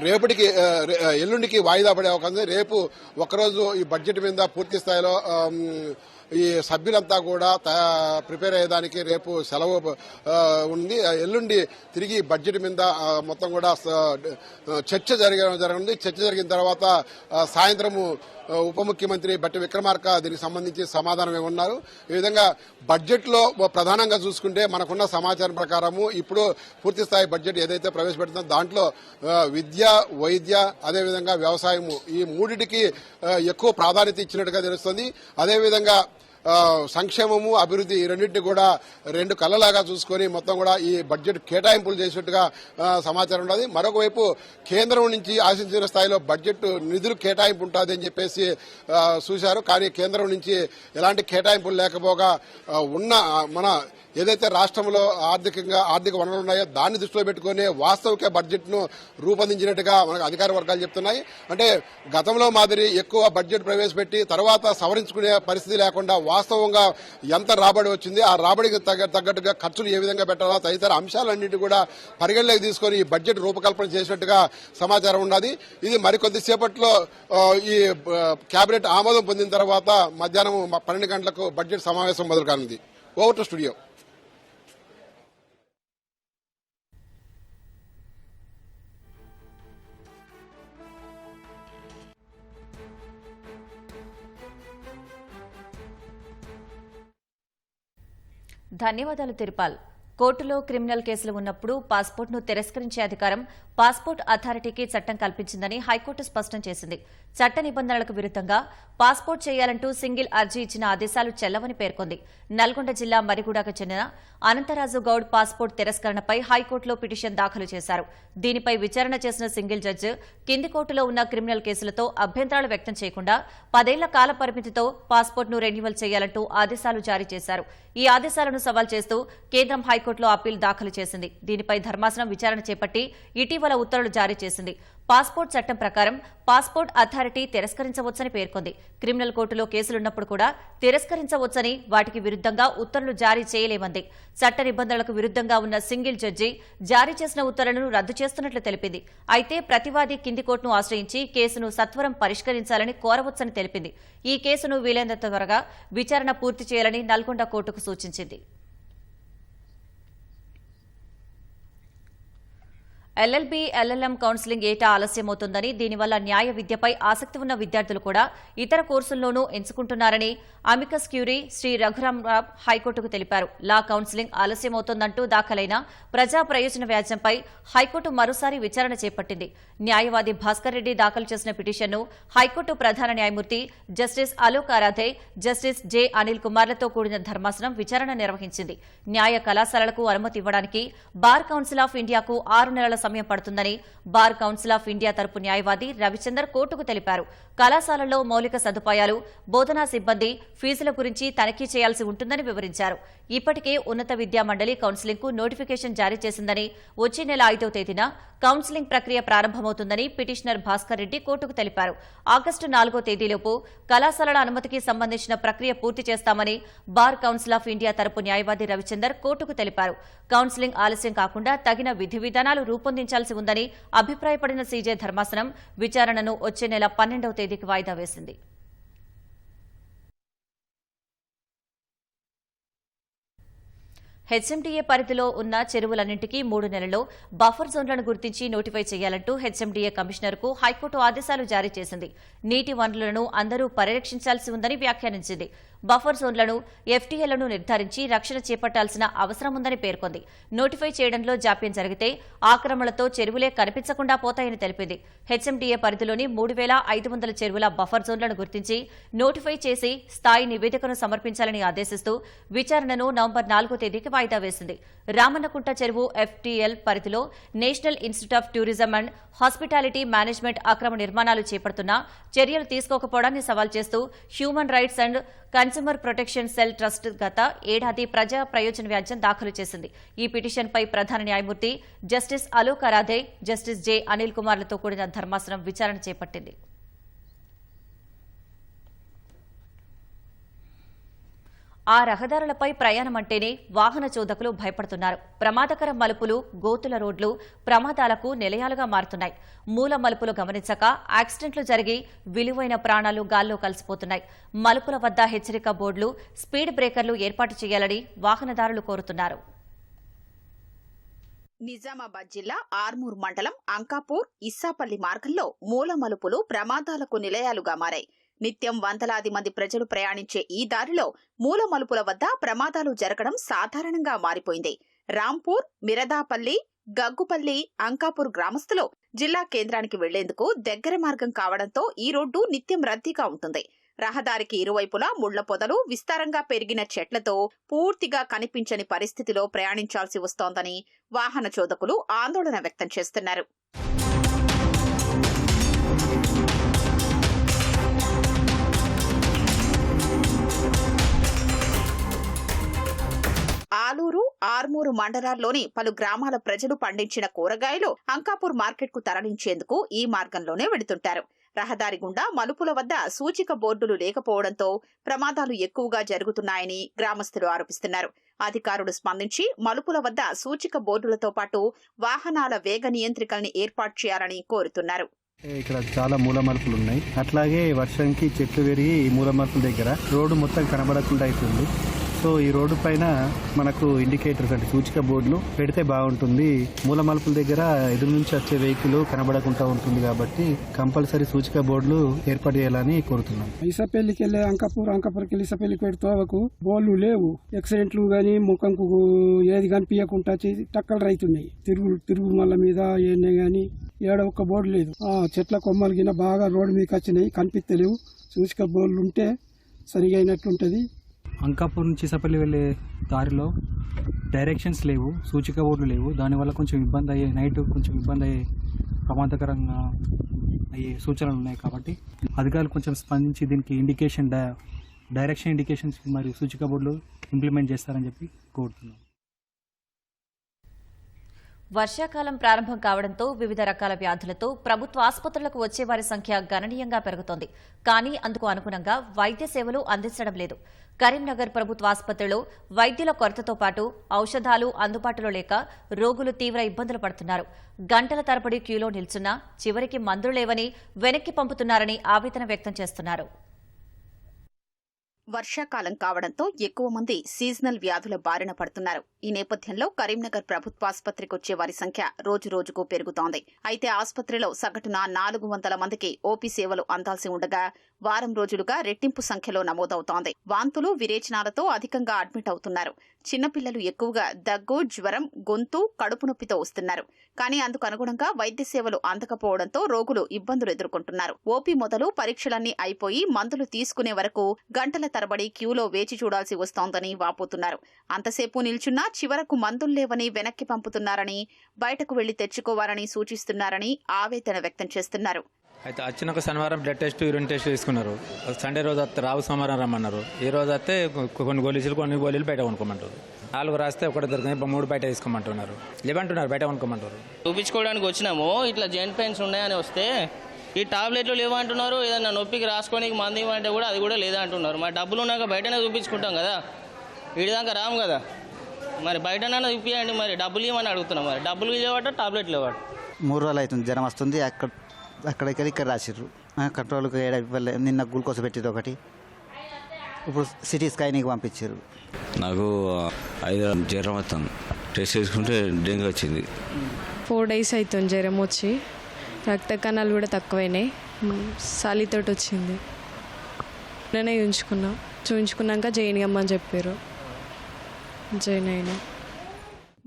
రేపటికి ఎల్లుండికి వాయిదా పడే అవకాశం ఉంది. రేపు ఒకరోజు ఈ బడ్జెట్ మీద పూర్తి స్థాయిలో ఈ సభ్యులంతా కూడా ప్రిపేర్ అయ్యేదానికి రేపు సెలవు ఉంది. ఎల్లుండి తిరిగి బడ్జెట్ మీద మొత్తం కూడా చర్చ జరగనుంది. చర్చ జరిగిన తర్వాత సాయంత్రము ఉప ముఖ్యమంత్రి బట్టి విక్రమార్క దీనికి సంబంధించి సమాధానం ఇవ్వనున్నారు. ఈ విధంగా బడ్జెట్ లో ప్రధానంగా చూసుకుంటే మనకున్న సమాచారం ప్రకారము ఇప్పుడు పూర్తి స్థాయి బడ్జెట్ ఏదైతే ప్రవేశపెడుతుందో దాంట్లో విద్య, వైద్య, అదేవిధంగా వ్యవసాయము ఈ మూడిటికి ఎక్కువ ప్రాధాన్యత ఇచ్చినట్టుగా తెలుస్తుంది. అదేవిధంగా సంక్షేమము, అభివృద్ధి ఈ రెండింటిని కూడా 2 కళ్ళలాగా చూసుకొని మొత్తం కూడా ఈ బడ్జెట్ కేటాయింపులు చేసినట్టుగా సమాచారం ఉన్నది. మరొక వైపు కేంద్రం నుంచి ఆశించిన స్థాయిలో బడ్జెట్ నిధులు కేటాయింపు ఉంటుంది అని చెప్పేసి చూశారు. కానీ కేంద్రం నుంచి ఎలాంటి కేటాయింపులు లేకపోగా ఉన్న మన ఏదైతే రాష్ట్రంలో ఆర్థిక వనరులు ఉన్నాయో దాన్ని దృష్టిలో పెట్టుకుని వాస్తవిక బడ్జెట్ ను రూపొందించినట్టుగా మనకు అధికార వర్గాలు చెప్తున్నాయి. అంటే గతంలో మాదిరి ఎక్కువ బడ్జెట్ ప్రవేశపెట్టి తర్వాత సవరించుకునే పరిస్థితి లేకుండా వాస్తవంగా ఎంత రాబడి వచ్చింది, ఆ రాబడికి తగ్గట్టుగా ఖర్చులు ఏ విధంగా పెట్టాలా తదితర అంశాలన్నింటి కూడా పరిగణలోకి తీసుకుని ఈ బడ్జెట్ రూపకల్పన చేసినట్టుగా సమాచారం ఉన్నది. ఇది మరికొద్దిసేపట్లో ఈ కేబినెట్ ఆమోదం పొందిన తర్వాత మధ్యాహ్నం 12 గంటలకు బడ్జెట్ సమావేశం మొదలు కానుంది. Over to studio. ధన్యవాదాలు తిరుపాల్. కోర్టులో క్రిమినల్ కేసులు ఉన్నప్పుడు పాస్పోర్ట్ను తిరస్కరించే అధికారం పాస్పోర్ట్ అథారిటీకి చట్టం కల్పించిందని హైకోర్టు స్పష్టం చేసింది. చట్ట నిబంధనలకు విరుద్దంగా పాస్పోర్ట్ చేయాలంటూ సింగిల్ అర్జీ ఇచ్చిన ఆదేశాలు చెల్లవని పేర్కొంది. నల్గొండ జిల్లా మరిగూడకు చెందిన అనంతరాజు గౌడ్ పాస్పోర్ట్ తిరస్కరణపై హైకోర్టులో పిటిషన్ దాఖలు చేశారు. దీనిపై విచారణ చేసిన సింగిల్ జడ్జి కింది కోర్టులో ఉన్న క్రిమినల్ కేసులతో అభ్యంతరాలు వ్యక్తం చేయకుండా 10 ఏళ్ల కాల పరిమితితో పాస్పోర్ట్ను రెన్యువల్ చేయాలంటూ ఆదేశాలు జారీ చేశారు. ఈ ఆదేశాలను సవాల్ చేస్తూ కేంద్రం హైకోర్టులో అప్పీల్ దాఖలు చేసింది. దీనిపై ధర్మాసనం విచారణ చేపట్టి ఇటీవల ఉత్తర్వులు జారీ చేసింది. పాస్పోర్ట్ చట్టం ప్రకారం పాస్పోర్ట్ అథారిటీ తిరస్కరించవచ్చని పేర్కొంది. క్రిమినల్ కోర్టులో కేసులున్నప్పుడు కూడా తిరస్కరించవచ్చని, వాటికి విరుద్దంగా ఉత్తర్వులు జారీ చేయలేమంది. చట్ట నిబంధనలకు విరుద్దంగా ఉన్న సింగిల్ జడ్జి జారీ చేసిన ఉత్తర్వులను రద్దు చేస్తున్నట్లు తెలిపింది. అయితే ప్రతివాది కింది కోర్టును ఆశ్రయించి కేసును సత్వరం పరిష్కరించాలని కోరవచ్చని తెలిపింది. ఈ కేసును వీలైనంత త్వరగా విచారణ పూర్తి చేయాలని నల్గొండ కోర్టుకు సూచించింది. ఎల్ఎల్బీ, ఎల్ఎల్ఎం కౌన్సిలింగ్ ఏటా ఆలస్యమవుతోందని, దీనివల్ల న్యాయ విద్యపై ఆసక్తి ఉన్న విద్యార్థులు కూడా ఇతర కోర్సుల్లోనూ ఎంచుకుంటున్నారని అమికస్ క్యూరీ శ్రీ రఘురామరావు హైకోర్టుకు తెలిపారు. లా కౌన్సిలింగ్ ఆలస్యమవుతోందంటూ దాఖలైన ప్రజా ప్రయోజన వ్యాజ్యంపై హైకోర్టు మరోసారి విచారణ చేపట్టింది. న్యాయవాది భాస్కర్ రెడ్డి దాఖలు చేసిన పిటిషన్ను హైకోర్టు ప్రధాన న్యాయమూర్తి justice Alok Aradhe, justice J Anil కుమార్లతో కూడిన ధర్మాసనం విచారణ నిర్వహించింది. న్యాయ కళాశాలలకు అనుమతి ఇవ్వడానికి బార్ కౌన్సిల్ ఆఫ్ ఇండియాకు 6 నెలల సమయం పడుతుందని బార్ కౌన్సిల్ ఆఫ్ ఇండియా తరపు న్యాయవాది రవిచందర్ కోర్టుకు తెలిపారు. కళాశాలల్లో మౌలిక సదుపాయాలు, బోధనా సిబ్బంది, ఫీజుల గురించి తనిఖీ చేయాల్సి ఉంటుందని వివరించారు. ఇప్పటికే ఉన్నత విద్యా మండలి కౌన్సిలింగ్ కు నోటిఫికేషన్ జారీ చేసిందని, వచ్చే నెల 5వ తేదీన కౌన్సిలింగ్ ప్రక్రియ ప్రారంభమవుతుందని పిటిషనర్ భాస్కర్ రెడ్డి కోర్టుకు తెలిపారు. ఆగస్టు 4వ తేదీలోపు కళాశాలల అనుమతికి సంబంధించిన ప్రక్రియ పూర్తి చేస్తామని బార్ కౌన్సిల్ ఆఫ్ ఇండియా తరపు న్యాయవాది రవిచందర్ కోర్టుకు తెలిపారు. కౌన్సిలింగ్ ఆలస్యం కాకుండా తగిన విధి విధానాలు రూపొందించాల్సి ఉందని అభిప్రాయపడిన సీజే ధర్మాసనం విచారణను వచ్చే నెల 12వ తేదీకి వాయిదా వేసింది. హెచ్ఎండీఏ పరిధిలో ఉన్న చెరువులన్నింటికీ 3 నెలల్లో బఫర్ జోన్లను గుర్తించి నోటిఫై చేయాలంటూ హెచ్ఎండీఏ కమిషనర్కు హైకోర్టు ఆదేశాలు జారీ చేసింది. నీటి వనరులను అందరూ పరిరక్షించాల్సి ఉందని వ్యాఖ్యానించింది. బఫర్ జోన్లను, ఎఫ్టీఏలను నిర్ధారించి రక్షణ చేపట్టాల్సిన అవసరం ఉందని పేర్కొంది. నోటిఫై చేయడంలో జాప్యం జరిగితే ఆక్రమణలతో చెరువులే కనిపించకుండా పోతాయని తెలిపింది. హెచ్ఎండీఏ పరిధిలోని 3,500 చెరువుల బఫర్ జోన్లను గుర్తించి నోటిఫై చేసి స్థాయి నివేదికను సమర్పించాలని ఆదేశిస్తూ విచారణను నవంబర్ 4వ తేదీకి వాయిదా వేసింది. రామన్నకుంట చెరువు ఎఫ్టీఎల్ పరిధిలో national institute of tourism and hospitality management అక్రమ నిర్మాణాలు చేపడుతున్నా చర్యలు తీసుకోకపోవడాన్ని సవాల్ చేస్తూ human rights and consumer protection cell trust గత ఏడాది ప్రజా ప్రయోజన వ్యాజ్యం దాఖలు చేసింది. ఈ పిటిషన్పై ప్రధాన న్యాయమూర్తి justice Alok Aradhe, justice J Anil కుమార్లతో కూడిన ధర్మాసనం విచారణ చేపట్టింది. ఆ రహదారులపై ప్రయాణమంటేనే వాహన చోదకులు భయపడుతున్నారు. ప్రమాదకర మలుపులు, గోతుల రోడ్లు ప్రమాదాలకు నిలయాలుగా మారుతున్నాయి. మూల మలుపులు గమనించక యాక్సిడెంట్లు జరిగి విలువైన ప్రాణాలు గాల్లో కలిసిపోతున్నాయి. మలుపుల వద్ద హెచ్చరిక బోర్డులు, స్పీడ్ బ్రేకర్లు ఏర్పాటు చేయాలని వాహనదారులు కోరుతున్నారు. నిజామాబాద్ జిల్లా ఆర్మూర్ మండలం అంకాపూర్, ఇస్సాపల్లి మార్గంలో మూల మలుపులు ప్రమాదాలకు నిలయాలుగా మారాయి. నిత్యం వందలాది మంది ప్రజలు ప్రయాణించే ఈ దారిలో మూల మలుపుల వద్ద ప్రమాదాలు జరగడం సాధారణంగా మారిపోయింది. రాంపూర్, మిరదాపల్లి, గగ్గుపల్లి, అంకాపూర్ గ్రామస్తులు జిల్లా కేంద్రానికి వెళ్లేందుకు దగ్గర మార్గం కావడంతో ఈ రోడ్డు నిత్యం రద్దీగా ఉంటుంది. రహదారికి ఇరువైపులా ముళ్ల పొదలు, విస్తారంగా పెరిగిన చెట్లతో పూర్తిగా కనిపించని పరిస్థితిలో ప్రయాణించాల్సి వస్తోందని వాహన చోదకులు ఆందోళన వ్యక్తం చేస్తున్నారు. ఆలూరు, ఆర్మూరు మండలాల్లోని పలు గ్రామాల ప్రజలు పండించిన కూరగాయలు అంకాపూర్ మార్కెట్కు తరలించేందుకు ఈ మార్గంలోనే వెళుతుంటారు. రహదారి గుండా మలుపుల వద్ద సూచిక బోర్డులు లేకపోవడంతో ప్రమాదాలు ఎక్కువగా జరుగుతున్నాయని గ్రామస్తులు ఆరోపిస్తున్నారు. అధికారులు స్పందించి మలుపుల వద్ద సూచిక బోర్డులతో పాటు వాహనాల వేగ నియంత్రికల్ని ఏర్పాటు చేయాలని కోరుతున్నారు. ఇక్కడ చాలా మూల మలుపులు ఉన్నాయి. అట్లాగే వర్షంకి చెట్లు పెరిగి ఈ మూల మలుపుల దగ్గర రోడ్డు మొత్తం కనబడకుండా అవుతుంది. సో ఈ రోడ్డు పైన మనకు ఇండికేటర్స్ అంటే సూచిక బోర్డులు పెడితే బాగుంటుంది. మూల మలుపుల దగ్గర ఎదురు నుంచి వచ్చే వెహికల్ కనబడకుండా ఉంటుంది కాబట్టి కంపల్సరీ సూచిక బోర్డులు ఏర్పాటు చేయాలని కోరుతున్నాం. ఇసపల్లికి వెళ్ళే అంకాపూర్కి వెళ్ళి ఇసపల్లికి పెడితే తోవకు బోర్లు లేవు. యాక్సిడెంట్లు గానీ ముఖంకు ఏది కనిపించకుండా టక్కలు రైతున్నాయి. తిరుగు మల్ల మీద ఏనే గానీ ఏడ ఒక్క బోర్డు లేదు. చెట్ల కొమ్మలు గిన బాగా రోడ్డు మీకు వచ్చినాయి, కనిపిస్తలేవు. సూచిక బోర్డులు ఉంటే సరిగా అయినట్టుంటది. అంకాపూర్ నుంచి ఇసపల్లి వెళ్ళే దారిలో డైరెక్షన్స్ లేవు, సూచిక బోర్డులు లేవు. దానివల్ల కొంచెం ఇబ్బంది అయ్యే, నైట్ కొంచెం ఇబ్బంది అయ్యే, ప్రమాదకరంగా అయ్యే సూచనలు ఉన్నాయి. కాబట్టి అధికారులు కొంచెం స్పందించి దీనికి డైరెక్షన్ ఇండికేషన్స్ మరియు సూచిక బోర్డులు ఇంప్లిమెంట్ చేస్తారని చెప్పి కోరుతున్నాం. వర్షాకాలం ప్రారంభం కావడంతో వివిధ రకాల వ్యాధులతో ప్రభుత్వ ఆసుపత్రులకు వచ్చేవారి సంఖ్య గణనీయంగా పెరుగుతోంది. కానీ అందుకు అనుగుణంగా వైద్య సేవలు అందించడం లేదు. కరీంనగర్ ప్రభుత్వ ఆసుపత్రిలో వైద్యుల కొరతతో పాటు ఔషధాలు అందుబాటులో లేక రోగులు తీవ్ర ఇబ్బందులు పడుతున్నారు. గంటల తరబడి క్యూలో నిల్చున్నా చివరికి మందులు లేవని వెనక్కి పంపుతున్నారని ఆవేదన వ్యక్తం చేస్తున్నారు. వర్షాకాలం కావడంతో ఎక్కువ మంది సీజనల్ వ్యాధుల బారిన పడుతున్నారు. ఈ నేపథ్యంలో కరీంనగర్ ప్రభుత్వాసుపత్రికి వచ్చే వారి సంఖ్య రోజురోజుకు పెరుగుతోంది. అయితే ఆసుపత్రిలో సగటున 400 మందికి ఓపీ సేవలు అందాల్సి ఉండగా వారం రోజులుగా రెట్టింపు సంఖ్యలో నమోదవుతోంది. వాంతులు, విరేచనాలతో అధికంగా అడ్మిట్ అవుతున్నారు. చిన్నపిల్లలు ఎక్కువగా దగ్గు, జ్వరం, గొంతు, కడుపు నొప్పితో వస్తున్నారు. కానీ అందుకు అనుగుణంగా వైద్య సేవలు అందకపోవడంతో రోగులు ఇబ్బందులు ఎదుర్కొంటున్నారు. ఓపీ మొదలు పరీక్షలన్నీ అయిపోయి మందులు తీసుకునే వరకు గంటల తరబడి క్యూలో వేచి చూడాల్సి వస్తోందని వాపోతున్నారు. అంతసేపు నిల్చున్నా చివరకు మందులు లేవని వెనక్కి పంపుతున్నారని, బయటకు వెళ్లి తెచ్చుకోవాలని సూచిస్తున్నారని ఆవేదన వ్యక్తం చేస్తున్నారు. అయితే వచ్చినాక శనివారం బ్లడ్ టెస్ట్, యూరిన్ టెస్ట్ తీసుకున్నారు. సండే రోజు వస్తే రావు సోమవారం రమ్మన్నారు. ఈ రోజు వస్తే కొన్ని గోళీలు బయట కొనుక్కోమంటారు. 4 రాస్తే ఒకటి దొరికింది, 3 బయట తీసుకోమంటున్నారు. లేవంటున్నారు, బయట కొనుక్కోమంటారు. చూపించుకోవడానికి వచ్చినాము. ఇట్లా జాయింట్ పెయిన్స్ ఉన్నాయని వస్తే ఈ టాబ్లెట్లు లేవంటున్నారు. ఏదన్నా నొప్పికి రాసుకోనికి మంది ఇవ్వంటే కూడా అది కూడా లేదంటున్నారు. మరి డబ్బులు ఉన్నాక బయటనే చూపించుకుంటాం కదా, వీడిదాకా రాము కదా. మరి బయటనైనా చూపించండి. మరి డబ్బులు ఇవ్వమని అడుగుతున్నాం. మరి డబ్బులు లేవట, టాబ్లెట్లు లేవట. 3 రోజులు అవుతుంది, జ్వరం వస్తుంది. ఇక్కడ రాసిర్రు. కంట్రోల్కి నిన్న గ్లూకోజ్ పెట్టిరు ఒకటి, ఇప్పుడు సిటీ స్కానింగ్కి పంపించారు. నాకు 5 జ్వరం వస్తుంది. టెస్ట్ చేసుకుంటే డెంగ్యూ వచ్చింది. 4 days అవుతుంది జ్వరం వచ్చి. రక్త కణాలు కూడా తక్కువైనాయి. చలితోటి వచ్చింది. నేనే చూయించుకున్నాక జైన్ అమ్మని చెప్పారు. జైన్ అయినా.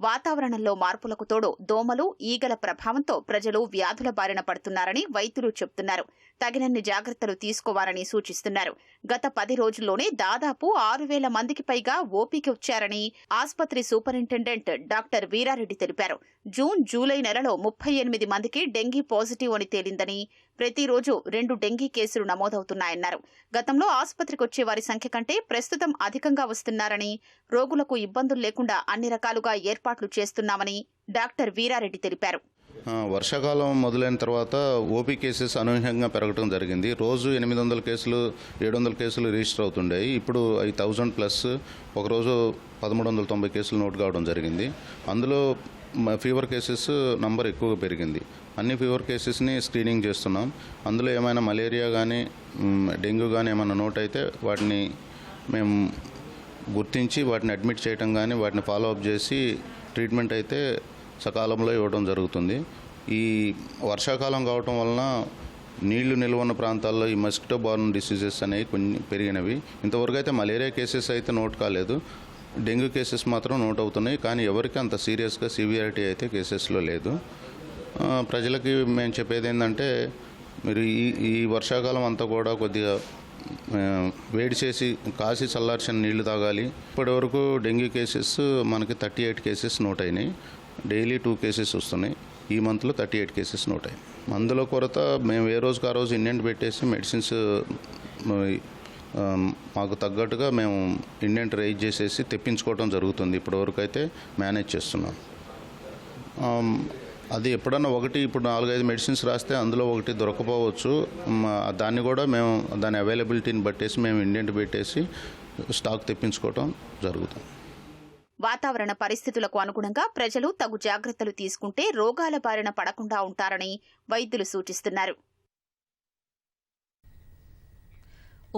వాతావరణంలో మార్పులకు తోడు దోమలు, ఈగల ప్రభావంతో ప్రజలు వ్యాధుల బారిన పడుతున్నారని వైద్యులు చెబుతున్నారు. తగినన్ని జాగ్రత్తలు తీసుకోవాలని సూచిస్తున్నారు. గత 10 రోజుల్లోనే దాదాపు 6,000 మందికి పైగా ఓపీకి వచ్చారని ఆసుపత్రి సూపరింటెండెంట్ డాక్టర్ వీరారెడ్డి తెలిపారు. జూన్, జూలై నెలలో 38 మందికి డెంగీ పాజిటివ్ అని తేలిందని, ప్రతిరోజు 2 డెంగీ కేసులు నమోదవుతున్నాయన్నారు. గతంలో ఆసుపత్రికి వచ్చే వారి సంఖ్య కంటే ప్రస్తుతం అధికంగా వస్తున్నారని, రోగులకు ఇబ్బందులు లేకుండా అన్ని రకాలుగా ఏర్పాట్లు చేస్తున్నామని డాక్టర్ వీరారెడ్డి తెలిపారు. వర్షాకాలం మొదలైన తర్వాత ఓపీ కేసెస్ అనూహ్యంగా పెరగడం జరిగింది. రోజు 800 కేసులు, 700 కేసులు రిజిస్టర్ అవుతుండేవి. ఇప్పుడు 1000+, ఒకరోజు 1390 కేసులు నోట్ కావడం జరిగింది. అందులో ఫీవర్ కేసెస్ నంబర్ ఎక్కువగా పెరిగింది. అన్ని ఫీవర్ కేసెస్ని స్క్రీనింగ్ చేస్తున్నాం. అందులో ఏమైనా మలేరియా కానీ, డెంగ్యూ కానీ ఏమైనా నోట్ అయితే వాటిని మేము గుర్తించి వాటిని అడ్మిట్ చేయడం కానీ, వాటిని ఫాలో అప్ చేసి ట్రీట్మెంట్ అయితే సకాలంలో ఇవ్వడం జరుగుతుంది. ఈ వర్షాకాలం కావటం వలన నీళ్లు నిల్వ ఉన్న ప్రాంతాల్లో ఈ మస్కిటో బార్న్ డిసీజెస్ అనేవి కొన్ని పెరిగినవి. ఇంతవరకు అయితే మలేరియా కేసెస్ అయితే నోట్ కాలేదు. డెంగ్యూ కేసెస్ మాత్రం నోట్ అవుతున్నాయి. కానీ ఎవరికి అంత సీరియస్గా సివియారిటీ అయితే కేసెస్లో లేదు. ప్రజలకి మేము చెప్పేది ఏంటంటే, మీరు ఈ వర్షాకాలం అంతా కూడా కొద్దిగా వేడి చేసి కాసి చల్లార్చిన నీళ్లు తాగాలి. ఇప్పటివరకు డెంగ్యూ కేసెస్ మనకి 38 కేసెస్ నోట్ అయినాయి. డైలీ 2 కేసెస్ వస్తున్నాయి. ఈ మంత్లో 38 కేసెస్ నోట్ అయ్యాయి. మందుల కొరత మేము ఏ రోజుకి ఆ రోజు ఇండెంట్ పెట్టేసి మెడిసిన్స్ మాకు తగ్గట్టుగా మేము ఇండెంట్ రైజ్ చేసేసి తెప్పించుకోవడం జరుగుతుంది. ఇప్పటివరకు అయితే మేనేజ్ చేస్తున్నాం. అది ఎప్పుడన్నా ఇప్పుడు 4-5 మెడిసిన్స్ రాస్తే అందులో ఒకటి దొరకపోవచ్చు. దాన్ని కూడా మేము దాని అవైలబిలిటీని బట్టేసి మేము ఇండెంట్ పెట్టేసి స్టాక్ తెప్పించుకోవటం జరుగుతుంది. వాతావరణ పరిస్థితులకు అనుగుణంగా ప్రజలు తగు జాగ్రత్తలు తీసుకుంటే రోగాల బారిన పడకుండా ఉంటారని వైద్యులు సూచిస్తున్నారు.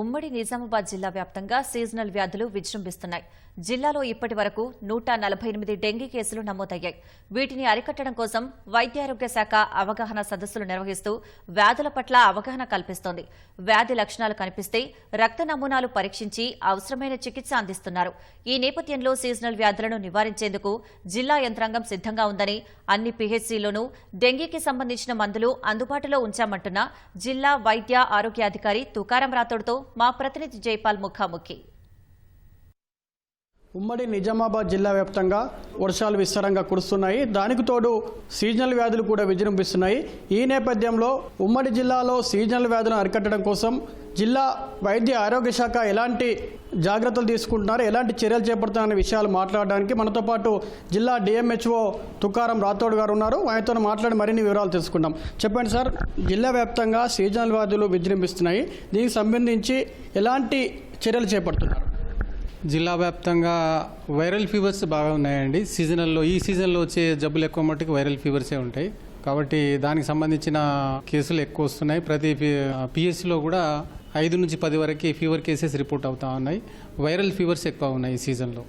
ఉమ్మడి నిజామాబాద్ జిల్లా వ్యాప్తంగా సీజనల్ వ్యాధులు విజృంభిస్తున్నాయి. జిల్లాలో ఇప్పటి వరకు 148 డెంగీ కేసులు నమోదయ్యాయి. వీటిని అరికట్టడం కోసం వైద్యారోగ్య శాఖ అవగాహన సదస్సులు నిర్వహిస్తూ వ్యాధుల పట్ల అవగాహన కల్పిస్తోంది. వ్యాధి లక్షణాలు కనిపిస్తే రక్త నమూనాలు పరీక్షించి అవసరమైన చికిత్స అందిస్తున్నారు. ఈ నేపథ్యంలో సీజనల్ వ్యాధులను నివారించేందుకు జిల్లా యంత్రాంగం సిద్ధంగా ఉందని, అన్ని పీహెచ్సీలోనూ డెంగీకి సంబంధించిన మందులు అందుబాటులో ఉంచామంటున్న జిల్లా వైద్య ఆరోగ్యాధికారి తుకారం రాథోడ్తో మా ప్రతినిధి జైపాల్ ముఖాముఖి. ఉమ్మడి నిజామాబాద్ జిల్లా వ్యాప్తంగా వర్షాలు విస్తారంగా కురుస్తున్నాయి. దానికి తోడు సీజనల్ వ్యాధులు కూడా విజృంభిస్తున్నాయి. ఈ నేపథ్యంలో ఉమ్మడి జిల్లాలో సీజనల్ వ్యాధులను అరికట్టడం కోసం జిల్లా వైద్య ఆరోగ్య శాఖ ఎలాంటి జాగ్రత్తలు తీసుకుంటున్నారు, ఎలాంటి చర్యలు చేపడుతున్నారనే విషయాలు మాట్లాడడానికి మనతో పాటు జిల్లా డిఎంహెచ్ఓ తుకారం రాథోడ్ గారు ఉన్నారు. ఆయనతో మాట్లాడి మరిన్ని వివరాలు తెలుసుకుందాం. చెప్పండి సార్, జిల్లా వ్యాప్తంగా సీజనల్ వ్యాధులు విజృంభిస్తున్నాయి. దీనికి సంబంధించి ఎలాంటి చర్యలు చేపడుతున్నారు? జిల్లా వ్యాప్తంగా వైరల్ ఫీవర్స్ బాగా ఉన్నాయండి. ఈ సీజన్లో వచ్చే జబ్బులు ఎక్కువ మట్టుకు వైరల్ ఫీవర్సే ఉంటాయి. కాబట్టి దానికి సంబంధించిన కేసులు ఎక్కువ వస్తున్నాయి. ప్రతి పిఎస్సిలో కూడా 5 నుంచి 10 వరకు ఫీవర్ కేసెస్ రిపోర్ట్ అవుతా ఉన్నాయి. వైరల్ ఫీవర్స్ ఎక్కువ ఉన్నాయి ఈ సీజన్లో.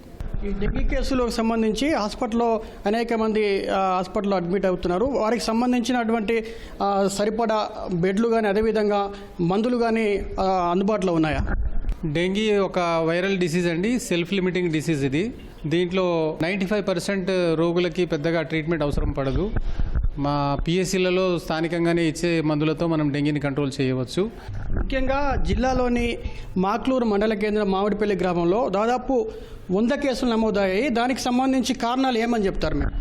ఈ డెంగీ కేసులకు సంబంధించి హాస్పిటల్లో అనేక మంది హాస్పిటల్లో అడ్మిట్ అవుతున్నారు. వారికి సంబంధించినటువంటి సరిపడా బెడ్లు కానీ అదేవిధంగా మందులు కానీ అందుబాటులో ఉన్నాయా? డెంగీ ఒక వైరల్ డిసీజ్ అండి, సెల్ఫ్ లిమిటింగ్ డిసీజ్ ఇది. దీంట్లో 95% రోగులకి పెద్దగా ట్రీట్మెంట్ అవసరం పడదు. మా పిఎస్సీలలో స్థానికంగానే ఇచ్చే మందులతో మనం డెంగీని కంట్రోల్ చేయవచ్చు. ముఖ్యంగా జిల్లాలోని మాక్లూరు మండల కేంద్రం మామిడిపల్లి గ్రామంలో దాదాపు 100 కేసులు నమోదయ్యాయి. దానికి సంబంధించి కారణాలు ఏమని చెప్తారు మీరు?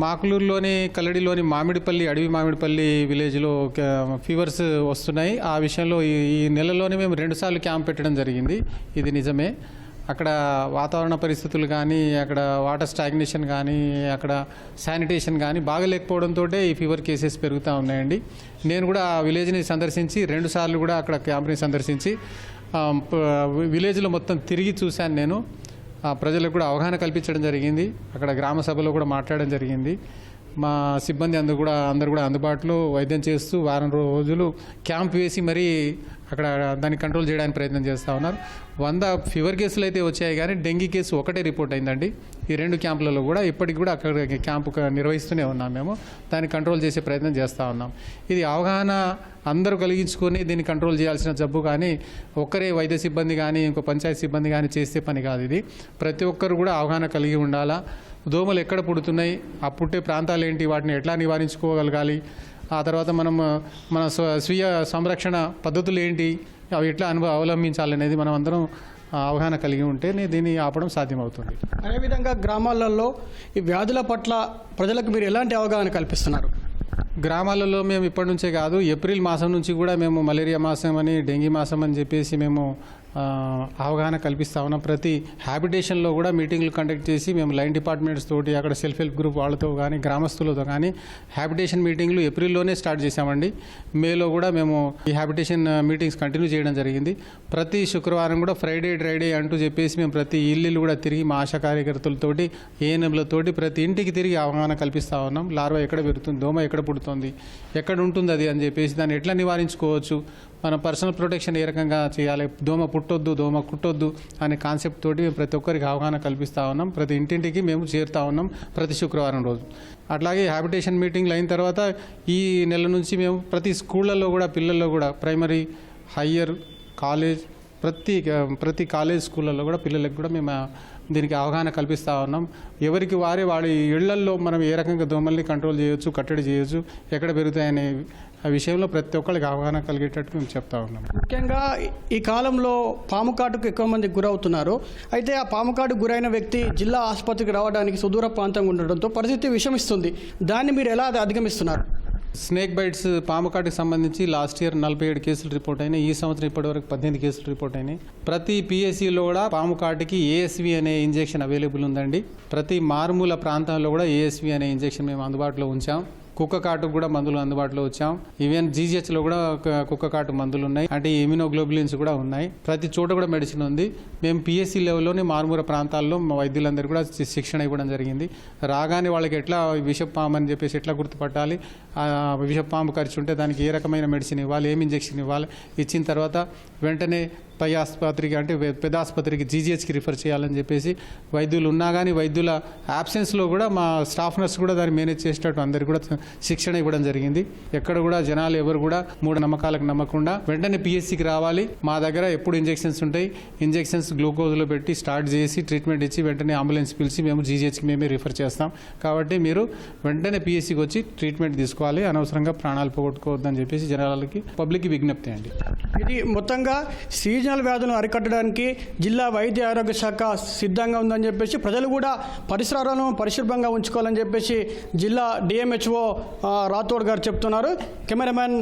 మాకులూరులోని కల్లడిలోని మామిడిపల్లి అడవి మామిడిపల్లి విలేజ్లో ఫీవర్స్ వస్తున్నాయి. ఆ విషయంలో ఈ నెలలోనే మేము 2 సార్లు క్యాంప్ పెట్టడం జరిగింది. ఇది నిజమే. అక్కడ వాతావరణ పరిస్థితులు కానీ, అక్కడ వాటర్ స్టాగ్నేషన్ కానీ, అక్కడ శానిటేషన్ కానీ బాగలేకపోవడంతో ఈ ఫీవర్ కేసెస్ పెరుగుతూ ఉన్నాయండి. నేను కూడా ఆ విలేజ్ని సందర్శించి 2 సార్లు కూడా అక్కడ క్యాంప్ని సందర్శించి విలేజ్లో మొత్తం తిరిగి చూశాను. నేను ప్రజలకు కూడా అవగాహన కల్పించడం జరిగింది. అక్కడ గ్రామ సభలో కూడా మాట్లాడడం జరిగింది. మా సిబ్బంది అందరూ కూడా అందుబాటులో వైద్యం చేస్తూ వారం రోజులు క్యాంప్ వేసి మరీ అక్కడ దాన్ని కంట్రోల్ చేయడానికి ప్రయత్నం చేస్తూ ఉన్నారు. 100 ఫీవర్ కేసులు అయితే వచ్చాయి కానీ డెంగీ కేసు ఒకటే రిపోర్ట్ అయిందండి. ఈ 2 క్యాంపులలో కూడా ఇప్పటికి కూడా అక్కడ క్యాంపు నిర్వహిస్తూనే ఉన్నాం. మేము దాన్ని కంట్రోల్ చేసే ప్రయత్నం చేస్తూ ఉన్నాం. ఇది అవగాహన అందరూ కలిగించుకొని దీన్ని కంట్రోల్ చేయాల్సిన జబ్బు కానీ ఒక్కరే వైద్య సిబ్బంది కానీ ఇంకో పంచాయతీ సిబ్బంది కానీ చేసే పని కాదు. ఇది ప్రతి ఒక్కరు కూడా అవగాహన కలిగి ఉండాలా. దోమలు ఎక్కడ పుడుతున్నాయి, ఆ పుట్టే ప్రాంతాలు ఏంటి, వాటిని ఎట్లా నివారించుకోగలగాలి, ఆ తర్వాత మన స్వీయ సంరక్షణ పద్ధతులు ఏంటి, అవి ఎట్లా అవలంబించాలనేది మనం అందరం అవగాహన కలిగి ఉంటేనే దీన్ని ఆపడం సాధ్యమవుతుంది. అదేవిధంగా గ్రామాలలో ఈ వ్యాధుల పట్ల ప్రజలకు మీరు ఎలాంటి అవగాహన కల్పిస్తున్నారు? గ్రామాలలో మేము ఇప్పటి నుంచే కాదు, ఏప్రిల్ మాసం నుంచి కూడా మేము మలేరియా మాసం అని డెంగీ మాసం అని చెప్పేసి మేము అవగాహన కల్పిస్తా ఉన్నాం. ప్రతి హ్యాబిటేషన్లో కూడా మీటింగ్లు కండక్ట్ చేసి మేము లైన్ డిపార్ట్మెంట్స్ తోటి అక్కడ సెల్ఫ్ హెల్ప్ గ్రూప్ వాళ్ళతో కానీ గ్రామస్తులతో కానీ హ్యాబిటేషన్ మీటింగ్లు ఏప్రిల్లోనే స్టార్ట్ చేశామండి. మేలో కూడా మేము ఈ హ్యాబిటేషన్ మీటింగ్స్ కంటిన్యూ చేయడం జరిగింది. ప్రతి శుక్రవారం కూడా ఫ్రైడే డ్రైడే అంటూ చెప్పేసి మేము ప్రతి ఇల్లు కూడా తిరిగి మా ఆశా కార్యకర్తలతోటి ఏఎన్ఎంలతోటి ప్రతి ఇంటికి తిరిగి అవగాహన కల్పిస్తూ ఉన్నాం. లార్వా ఎక్కడ పెరుగుతుంది, దోమ ఎక్కడ పుడుతుంది, ఎక్కడ ఉంటుంది అది అని చెప్పేసి దాన్ని ఎట్లా నివారించుకోవచ్చు, మన పర్సనల్ ప్రొటెక్షన్ ఏ రకంగా చేయాలి, దోమ పుట్టొద్దు దోమ కుట్టొద్దు అనే కాన్సెప్ట్ తోటి మేము ప్రతి ఒక్కరికి అవగాహన కల్పిస్తూ ఉన్నాం. ప్రతి ఇంటింటికి మేము చేరుతూ ఉన్నాం ప్రతి శుక్రవారం రోజు. అట్లాగే హ్యాబిటేషన్ మీటింగ్లు అయిన తర్వాత ఈ నెల నుంచి మేము ప్రతి స్కూళ్ళల్లో కూడా పిల్లల్లో కూడా ప్రైమరీ, హయ్యర్, కాలేజ్ ప్రతి కాలేజ్ స్కూళ్ళల్లో కూడా పిల్లలకు కూడా మేము దీనికి అవగాహన కల్పిస్తూ ఉన్నాం. ఎవరికి వారి ఇళ్లల్లో మనం ఏ రకంగా దోమల్ని కంట్రోల్ చేయొచ్చు, కట్టడి చేయొచ్చు, ఎక్కడ పెరుగుతాయనే ఆ విషయంలో ప్రతి ఒక్కరికి అవగాహన కలిగేటట్టు మేము చెప్తా ఉన్నాం. ముఖ్యంగా ఈ కాలంలో పాము కాటుకు ఎక్కువ మంది గురవుతున్నారు. అయితే ఆ పాము కాటుకు గురైన వ్యక్తి జిల్లా ఆసుపత్రికి రావడానికి సుదూర ప్రాంతంగా ఉండడంతో పరిస్థితి విషమిస్తుంది. దాన్ని మీరు ఎలా అధిగమిస్తున్నారు? స్నేక్ బైట్స్ పాము కాటుకు సంబంధించి లాస్ట్ ఇయర్ 47 కేసులు రిపోర్ట్ అయినాయి. ఈ సంవత్సరం ఇప్పటివరకు 18 కేసులు రిపోర్ట్ అయినాయి. ప్రతి పిఎస్సిలో కూడా పాము కాటుకి ఏఎస్వి అనే ఇంజెక్షన్ అవైలబుల్ ఉందండి. ప్రతి మారుమూల ప్రాంతాల్లో కూడా ఏఎస్వి అనే ఇంజెక్షన్ మేము అందుబాటులో ఉంచాం. కుక్క కాటుకు కూడా మందులు అందుబాటులో వచ్చాం. ఈవెన్ జీజీహెచ్లో కూడా కుక్క కాటు మందులు ఉన్నాయి. అంటే ఇమ్యూనోగ్లోబులిన్స్ కూడా ఉన్నాయి. ప్రతి చోట కూడా మెడిసిన్ ఉంది. మేము పిఎస్సి లెవెల్లోనే మారుమూల ప్రాంతాల్లో మా వైద్యులందరూ కూడా శిక్షణ ఇవ్వడం జరిగింది. రాగానే వాళ్ళకి ఎట్లా విషపాము అని చెప్పేసి ఎట్లా గుర్తుపట్టాలి, విషపాము ఖర్చు ఉంటే దానికి ఏ రకమైన మెడిసిన్ ఇవ్వాలి, ఏం ఇంజెక్షన్ ఇవ్వాలి, ఇచ్చిన తర్వాత వెంటనే పై ఆసుపత్రికి అంటే పెద్ద ఆసుపత్రికి జీజీహెచ్కి రిఫర్ చేయాలని చెప్పేసి వైద్యులు ఉన్నా కానీ వైద్యుల యాబ్సెన్స్లో కూడా మా స్టాఫ్ నర్స్ కూడా దాన్ని మేనేజ్ చేసేటట్టు అందరికీ కూడా శిక్షణ ఇవ్వడం జరిగింది. ఎక్కడ కూడా జనాలు ఎవరు కూడా మూఢనమ్మకాలకు నమ్మకుండా వెంటనే పిఎస్సికి రావాలి. మా దగ్గర ఎప్పుడు ఇంజెక్షన్స్ ఉంటాయి. ఇంజెక్షన్స్ గ్లూకోజ్లో పెట్టి స్టార్ట్ చేసి ట్రీట్మెంట్ ఇచ్చి వెంటనే అంబులెన్స్ పిలిచి మేము జీజీహెచ్కి మేమే రిఫర్ చేస్తాం. కాబట్టి మీరు వెంటనే పిఎస్సికి వచ్చి ట్రీట్మెంట్ తీసుకోవాలి, అనవసరంగా ప్రాణాలు పోగొట్టుకోవద్దని చెప్పేసి జనాలకి పబ్లిక్కి విజ్ఞప్తి అండి. ఇది మొత్తంగా సీజనల్ వ్యాధులను అరికట్టడానికి జిల్లా వైద్య ఆరోగ్య శాఖ సిద్ధంగా ఉందని చెప్పేసి ప్రజలు కూడా పరిసరాలను పరిశుభ్రంగా ఉంచుకోవాలని చెప్పేసి జిల్లా డిఎంహెచ్ఓ రాథోడ్ గారు చెప్తున్నారు. కెమెరామెన్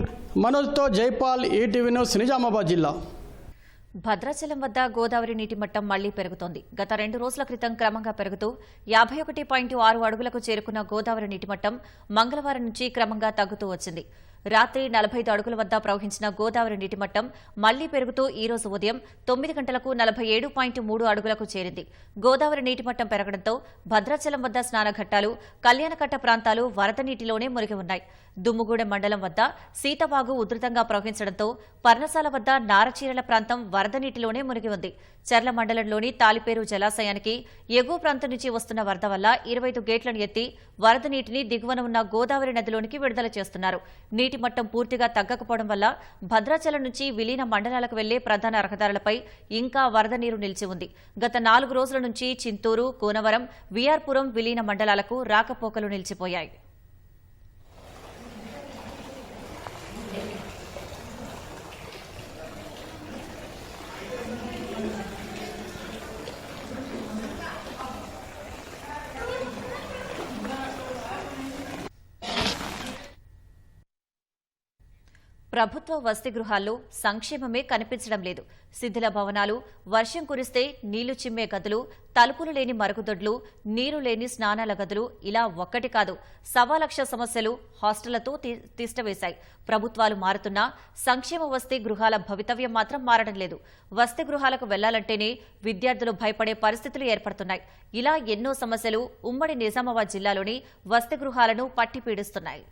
మనోజ్తో జైపాల్, ఈటీవీ న్యూస్, నిజామాబాద్ జిల్లా. భద్రాచలం వద్ద గోదావరి నీటి మట్టం మళ్లీ పెరుగుతోంది. గత 2 రోజుల క్రితం క్రమంగా పెరుగుతూ 51.6 అడుగులకు చేరుకున్న గోదావరి నీటి మట్టం మంగళవారం నుంచి క్రమంగా తగ్గుతూ వచ్చింది. రాత్రి 45 అడుగుల వద్ద ప్రవహించిన గోదావరి నీటి మట్టం మళ్లీ పెరుగుతూ ఈ రోజు ఉదయం 9 గంటలకు 47.3 అడుగులకు చేరింది. గోదావరి నీటి మట్టం పెరగడంతో భద్రాచలం వద్ద స్నానఘట్టాలు, కళ్యాణకట్ట ప్రాంతాలు వరద నీటిలోనే మునిగి ఉన్నాయి. దుమ్ముగూడెం మండలం వద్ద సీతవాగు ఉధృతంగా ప్రవహించడంతో పర్ణశాల వద్ద నారచీరల ప్రాంతం వరద నీటిలోనే మునిగి ఉంది. చర్ల మండలంలోని తాలిపేరు జలాశయానికి ఎగువ ప్రాంతం నుంచి వస్తున్న వరద వల్ల 25 గేట్లను ఎత్తి వరద నీటిని దిగువన ఉన్న గోదావరి నదిలోనికి విడుదల చేస్తున్నారు. నీటి మట్టం పూర్తిగా తగ్గకపోవడం వల్ల భద్రాచలం నుంచి విలీన మండలాలకు వెళ్లే ప్రధాన రహదారులపై ఇంకా వరద నీరు నిలిచి ఉంది. గత 4 రోజుల నుంచి చింతూరు, కోనవరం, విఆర్పురం విలీన మండలాలకు రాకపోకలు నిలిచిపోయాయి. ప్రభుత్వ వసతి గృహాల్లో సంక్షేమమే కనిపించడం లేదు. శిథిల భవనాలు, వర్షం కురిస్తే నీళ్లు చిమ్మే గదులు, తలుపులు లేని మరుగుదొడ్లు, నీరు లేని స్నానాల గదులు ఇలా ఒక్కటి కాదు 1,00,000 సమస్యలు హాస్టళ్లతో తిష్టవేశాయి. ప్రభుత్వాలు మారుతున్నా సంక్షేమ వసతి గృహాల భవితవ్యం మాత్రం మారడం లేదు. వసతి గృహాలకు వెళ్లాలంటేనే విద్యార్థులు భయపడే పరిస్థితులు ఏర్పడుతున్నాయి. ఇలా ఎన్నో సమస్యలు ఉమ్మడి నిజామాబాద్ జిల్లాలోని వసతి గృహాలను పట్టిపీడిస్తున్నాయి.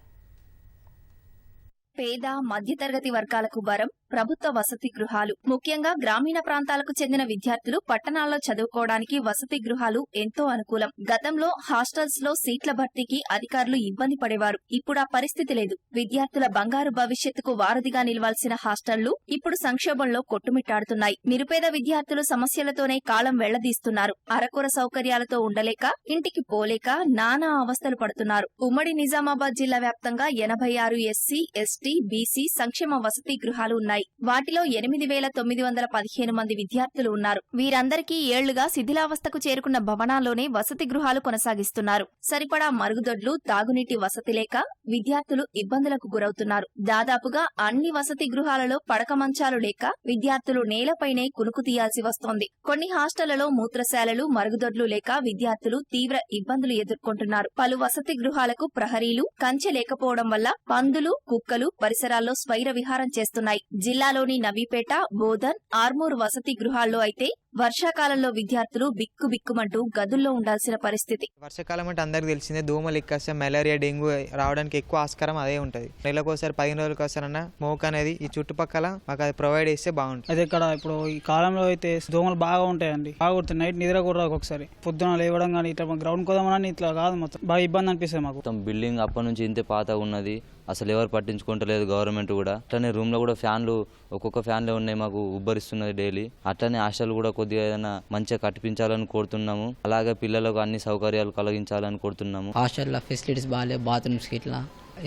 పేద మధ్యతరగతి వర్గాలకు వరం ప్రభుత్వ వసతి గృహాలు. ముఖ్యంగా గ్రామీణ ప్రాంతాలకు చెందిన విద్యార్థులు పట్టణాల్లో చదువుకోవడానికి వసతి గృహాలు ఎంతో అనుకూలం. గతంలో హాస్టల్స్ లో సీట్ల భర్తీకి అధికారులు ఇబ్బంది పడేవారు. ఇప్పుడు ఆ పరిస్థితి లేదు. విద్యార్థుల బంగారు భవిష్యత్తుకు వారధిగా నిలవాల్సిన హాస్టళ్లు ఇప్పుడు సంక్షోభంలో కొట్టుమిట్టాడుతున్నాయి. నిరుపేద విద్యార్థులు సమస్యలతోనే కాలం వెళ్లదీస్తున్నారు. అరకొర సౌకర్యాలతో ఉండలేక, ఇంటికి పోలేక నానా అవస్థలు పడుతున్నారు. ఉమ్మడి నిజామాబాద్ జిల్లా వ్యాప్తంగా 86 ఎస్సీ, ఎస్టీ, బీసీ సంక్షేమ వసతి గృహాలు ఉన్నాయి. వాటిలో 8,915 మంది విద్యార్థులు ఉన్నారు. వీరందరికీ ఏళ్లుగా శిథిలావస్థకు చేరుకున్న భవనాల్లోనే వసతి గృహాలు కొనసాగిస్తున్నారు. సరిపడా మరుగుదొడ్లు, తాగునీటి వసతి లేక విద్యార్థులు ఇబ్బందులకు గురవుతున్నారు. దాదాపుగా అన్ని వసతి గృహాలలో పడక మంచాలు లేక విద్యార్థులు నేలపైనే కునుకు తీయాల్సి వస్తోంది. కొన్ని హాస్టళ్లలో మూత్రశాలలు, మరుగుదొడ్లు లేక విద్యార్థులు తీవ్ర ఇబ్బందులు ఎదుర్కొంటున్నారు. పలు వసతి గృహాలకు ప్రహరీలు, కంచె లేకపోవడం వల్ల పందులు, కుక్కలు పరిసరాల్లో స్వైర విహారం చేస్తున్నాయి. జిల్లాలోని నవీపేట, బోధన్, ఆర్మూర్ వసతి గృహాల్లో అయితే వర్షాకాలంలో విద్యార్థులు బిక్కుబిక్కుమంటూ గదుల్లో ఉండాల్సిన పరిస్థితి. వర్షాకాలం అంటే అందరికి తెలిసిందే, దోమలు ఎక్కస్తే మలేరియా, డెంగ్యూ రావడానికి ఎక్కువ ఆస్కారం అదే ఉంటుంది. నెలకోసారి 15 రోజులకు ఒకసారన్నా మోక్ అనేది ఈ చుట్టుపక్కల మాకు అది ప్రొవైడ్ చేస్తే బాగుంటుంది. అదే ఇక్కడ ఇప్పుడు ఈ కాలంలో అయితే దోమలు బాగా ఉంటాయండి. బాగా కుడుతుంది. నైట్ నిద్ర కూడా ఒకసారి పొద్దున లేవడం కానీ ఇట్లా గ్రౌండ్ కోదామని ఇట్లా కాదు, మొత్తం బాగా ఇబ్బంది అనిపిస్తుంది మాకు. మొత్తం బిల్డింగ్ అప్పటి నుంచి ఇంతే పాతగా ఉన్నది. అసలు ఎవరు పట్టించుకుంటలేదు గవర్నమెంట్ కూడా. అట్లనే రూమ్ లో కూడా ఫ్యాన్లు ఒక్కొక్క ఫ్యాన్లే ఉన్నాయి, మాకు ఉబ్బరిస్తున్నది డైలీ. అట్లనే హాస్టల్ కూడా కొద్దిగా ఏదైనా మంచిగా కట్టించాలని కోరుతున్నాము. అలాగే పిల్లలకు అన్ని సౌకర్యాలు కలిగించాలని కోరుతున్నాము. హాస్టల్ ఫెసిలిటీస్ బాగాలేవు, బాత్రూమ్స్ కి ఇట్లా.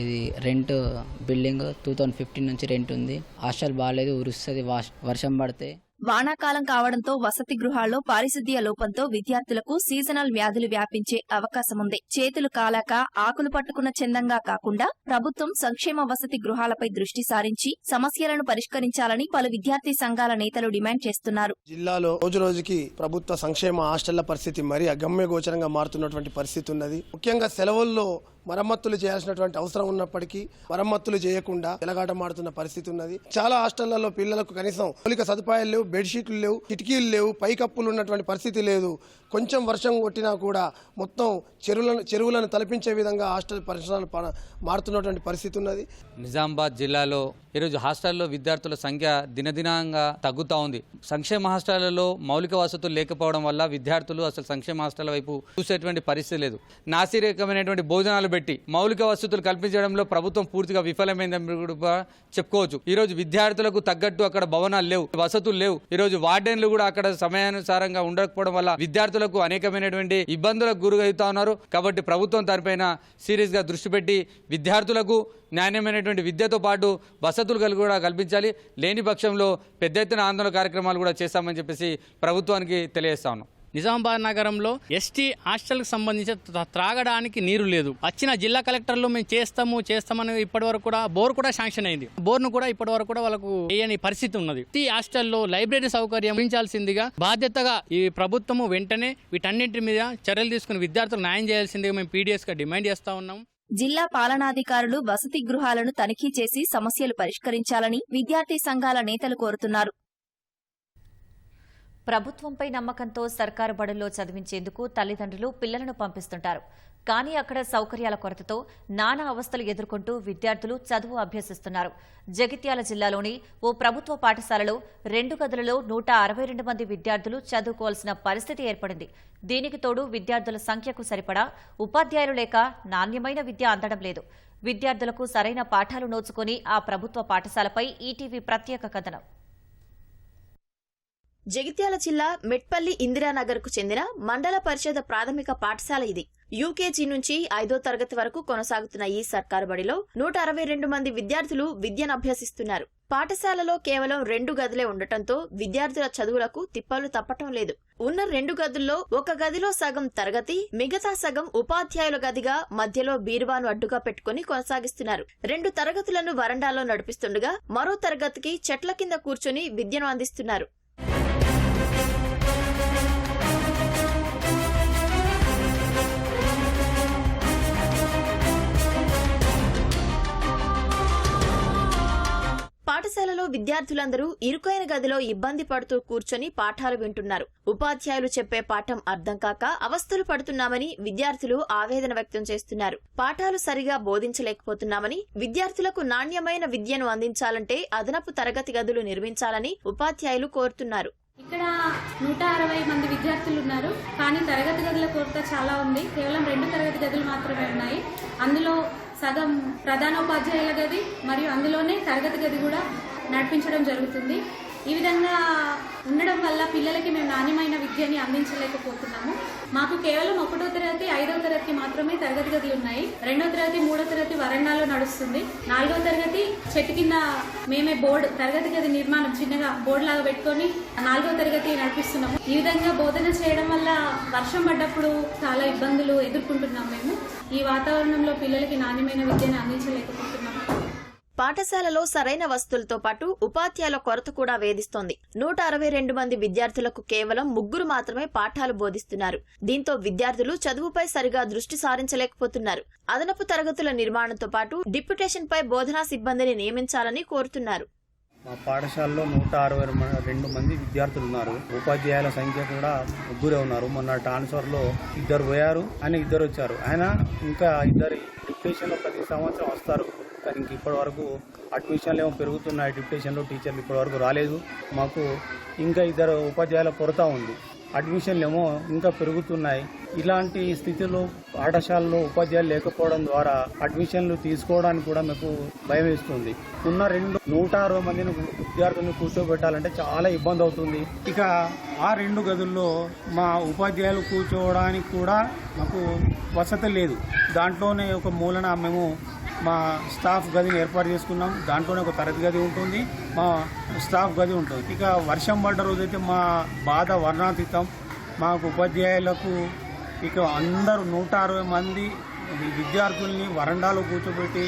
ఇది రెంట్ బిల్డింగ్ 2015 నుంచి రెంట్ ఉంది. హాస్టల్ బాగాలేదు, ఉరుస్తుంది వర్షం పడితే. వానాకాలం కావడంతో వసతి గృహాల్లో పారిశుద్ధ్య లోపంతో విద్యార్థులకు సీజనల్ వ్యాధులు వ్యాపించే అవకాశముంది. చేతులు కాలాక ఆకులు పట్టుకున్న చందంగా కాకుండా ప్రభుత్వం సంక్షేమ వసతి గృహాలపై దృష్టి సారించి సమస్యలను పరిష్కరించాలని పలు విద్యార్థి సంఘాల నేతలు డిమాండ్ చేస్తున్నారు. జిల్లాలో రోజు రోజుకి ప్రభుత్వ సంక్షేమ హాస్టళ్ల పరిస్థితి మరీ అగమ్య గోచరంగా మారుతున్నటువంటి పరిస్థితి ఉన్నది. ముఖ్యంగా సెలవుల్లో మరమ్మతులు చేయాల్సినటువంటి అవసరం ఉన్నప్పటికీ మరమ్మతులు చేయకుండా ఎలగాటమాడుతున్న పరిస్థితి ఉన్నది. చాలా హాస్టళ్లలో పిల్లలకు కనీసం మౌలిక సదుపాయాలు లేవు, బెడ్షీట్లు లేవు, కిటికీలు లేవు, పైకప్పులు ఉన్నటువంటి పరిస్థితి లేదు. కొంచెం వర్షం కొట్టినా కూడా మొత్తం చెరువులను తలపించే విధంగా హాస్టల్ పరిసరాలు మారుతున్నటువంటి పరిస్థితి ఉన్నది. నిజామాబాద్ జిల్లాలో ఈరోజు హాస్టల్లో విద్యార్థుల సంఖ్య దినదినంగా తగ్గుతూ ఉంది. సంక్షేమ హాస్టళ్లలో మౌలిక వసతులు లేకపోవడం వల్ల విద్యార్థులు అసలు సంక్షేమ హాస్టల్ వైపు చూసేటువంటి పరిస్థితి లేదు. నాసిరకమైనటువంటి భోజనాలు పెట్టి మౌలిక వసతులు కల్పించడంలో ప్రభుత్వం పూర్తిగా విఫలమైందని కూడా చెప్పుకోవచ్చు. ఈరోజు విద్యార్థులకు తగ్గట్టు అక్కడ భవనాలు లేవు, వసతులు లేవు. ఈరోజు వార్డెన్లు కూడా అక్కడ సమయానుసారంగా ఉండకపోవడం వల్ల విద్యార్థులకు అనేకమైనటువంటి ఇబ్బందులకు గురవుతా ఉన్నారు. కాబట్టి ప్రభుత్వం దానిపైన సీరియస్ గా దృష్టి పెట్టి విద్యార్థులకు నాణ్యమైనటువంటి విద్యతో పాటు వసతులు కూడా కల్పించాలి. లేని పక్షంలో పెద్ద ఎత్తున ఆందోళన కార్యక్రమాలు కూడా చేస్తామని చెప్పేసి ప్రభుత్వానికి తెలియజేస్తా ఉన్నాం. నిజామాబాద్ నగరంలో ఎస్టీ హాస్టల్కి సంబంధించి త్రాగడానికి నీరు లేదు. వచ్చిన జిల్లా కలెక్టర్లు మేము చేస్తామని ఇప్పటి వరకు కూడా బోర్ కూడా శాంక్షన్ అయింది. బోర్ను కూడా ఇప్పటి వరకు కూడా వాళ్ళకు వేయని పరిస్థితి ఉన్నది. ఈ హాస్టల్లో లైబ్రరీ సౌకర్యం పెంచాల్సిందిగా బాధ్యతగా ఈ ప్రభుత్వము వెంటనే వీటన్నింటి మీద చర్యలు తీసుకుని విద్యార్థులకు న్యాయం చేయాల్సిందిగా మేము పీడీఎస్ గా డిమాండ్ చేస్తా ఉన్నాం. జిల్లా పాలనాధికారులు వసతి గృహాలను తనిఖీ చేసి సమస్యలు పరిష్కరించాలని విద్యార్థి సంఘాల నేతలు కోరుతున్నారు. ప్రభుత్వంపై నమ్మకంతో సర్కారు బడుల్లో చదివించేందుకు తల్లిదండ్రులు పిల్లలను పంపిస్తుంటారు. కానీ అక్కడ సౌకర్యాల కొరతతో నానా అవస్థలు ఎదుర్కొంటూ విద్యార్థులు చదువు అభ్యసిస్తున్నారు. జగిత్యాల జిల్లాలోని ఓ ప్రభుత్వ పాఠశాలలో 2 గదులలో 162 మంది విద్యార్థులు చదువుకోవాల్సిన పరిస్థితి ఏర్పడింది. దీనికి తోడు విద్యార్థుల సంఖ్యకు సరిపడా ఉపాధ్యాయులు లేక నాణ్యమైన విద్య అందడం లేదు. విద్యార్థులకు సరైన పాఠాలు నోచుకొని ఆ ప్రభుత్వ పాఠశాలపై ఈటీవీ ప్రత్యేక కథనం. జగిత్యాల జిల్లా మెట్పల్లి ఇందిరానగర్ కు చెందిన మండల పరిషత్ ప్రాథమిక పాఠశాల ఇది. యూకేజీ నుంచి 5వ తరగతి వరకు కొనసాగుతున్న ఈ సర్కారు బడిలో 162 మంది విద్యార్థులు విద్యను అభ్యసిస్తున్నారు. పాఠశాలలో కేవలం 2 గదులే ఉండటంతో విద్యార్థుల చదువులకు తిప్పలు తప్పటం లేదు. ఉన్న 2 గదుల్లో ఒక గదిలో సగం తరగతి, మిగతా సగం ఉపాధ్యాయుల గదిగా మధ్యలో బీరువాను అడ్డుగా పెట్టుకుని కొనసాగిస్తున్నారు. 2 తరగతులను వరండాలో నడిపిస్తుండగా మరో తరగతికి చెట్ల కింద కూర్చొని విద్యను అందిస్తున్నారు. పాఠశాలలో విద్యార్థులందరూ ఇరుకైన గదిలో ఇబ్బంది పడుతూ కూర్చొని పాఠాలు వింటున్నారు. ఉపాధ్యాయులు చెప్పే పాఠం అర్థం కాక అవస్థలు పడుతున్నామని విద్యార్థులు ఆవేదన వ్యక్తం చేస్తున్నారు. పాఠాలు సరిగా బోధించలేకపోతున్నామని, విద్యార్థులకు నాణ్యమైన విద్యను అందించాలంటే అదనపు తరగతి గదులు నిర్మించాలని ఉపాధ్యాయులు కోరుతున్నారు. ఇక్కడ 160 మంది విద్యార్థులు ఉన్నారు. కానీ తరగతి గదుల కొరత చాలా ఉంది. కేవలం 2 తరగతి గదులు మాత్రమే ఉన్నాయి. అందులో సగం ప్రధానోపాధ్యాయుల గది మరియు అందులోనే తరగతి గది కూడా నడిపించడం జరుగుతుంది. ఈ విధంగా ఉండడం వల్ల పిల్లలకి మేము నాణ్యమైన విద్యని అందించలేకపోతున్నాము. మాకు కేవలం 1వ తరగతి 5వ తరగతి మాత్రమే తరగతి గదులు ఉన్నాయి. 2వ తరగతి 3వ తరగతి వరండాలో నడుస్తుంది. 4వ తరగతి చెట్టు కింద మేమే బోర్డు తరగతి గది నిర్మాణం చిన్నగా బోర్డు లాగా పెట్టుకొని 4వ తరగతి నడిపిస్తున్నాము. ఈ విధంగా బోధన చేయడం వల్ల వర్షం పడ్డప్పుడు చాలా ఇబ్బందులు ఎదుర్కొంటున్నాం. మేము ఈ వాతావరణంలో పిల్లలకి నాణ్యమైన విద్యను అందించలేకపోతున్నాము. పాఠశాలలో సరైన వసతులతో పాటు ఉపాధ్యాయుల కొరత కూడా వేధిస్తోంది. 162 మంది విద్యార్థులకు కేవలం 3 మాత్రమే పాఠాలు బోధిస్తున్నారు. దీంతో విద్యార్థులు చదువుపై సరిగా దృష్టి సారించలేకపోతున్నారు. అదనపు తరగతుల నిర్మాణంతో పాటు డిప్యుటేషన్ పై బోధనా సిబ్బందిని నియమించాలని కోరుతున్నారు. మా పాఠశాలలో 162 మంది విద్యార్థులు ఉన్నారు. ఉపాధ్యాయుల సంఖ్య కూడా 3 ఉన్నారు. మొన్న ట్రాన్స్ఫర్లో 2 పోయారు, ఆయన 2 వచ్చారు. ఆయన ఇంకా 2 డిప్యుటేషన్లో ప్రతి సంవత్సరం వస్తారు. కానీ ఇంక ఇప్పటి వరకు అడ్మిషన్లు ఏమో పెరుగుతున్నాయి. డిప్యుటేషన్లో టీచర్లు ఇప్పటి వరకు రాలేదు. మాకు ఇంకా 2 ఉపాధ్యాయుల కొరత ఉంది. అడ్మిషన్లు ఏమో ఇంకా పెరుగుతున్నాయి. ఇలాంటి స్థితిలో పాఠశాలలో ఉపాధ్యాయులు లేకపోవడం ద్వారా అడ్మిషన్లు తీసుకోవడానికి కూడా మీకు భయం వేస్తుంది. ఉన్న 160 మందిని విద్యార్థులను కూర్చోబెట్టాలంటే చాలా ఇబ్బంది అవుతుంది. ఇక ఆ 2 గదుల్లో మా ఉపాధ్యాయులు కూర్చోవడానికి కూడా మాకు వసతి లేదు. దాంట్లోనే ఒక మూలన మేము మా స్టాఫ్ గదిని ఏర్పాటు చేసుకున్నాం. దాంట్లోనే ఒక తరగతి గది ఉంటుంది, మా స్టాఫ్ గది ఉంటుంది. ఇక వర్షం పడ్డ రోజైతే మా బాధ వర్ణాతీతం. మాకు ఉపాధ్యాయులకు ఇక అందరూ 160 మంది విద్యార్థుల్ని వరండాలో కూర్చోబెట్టి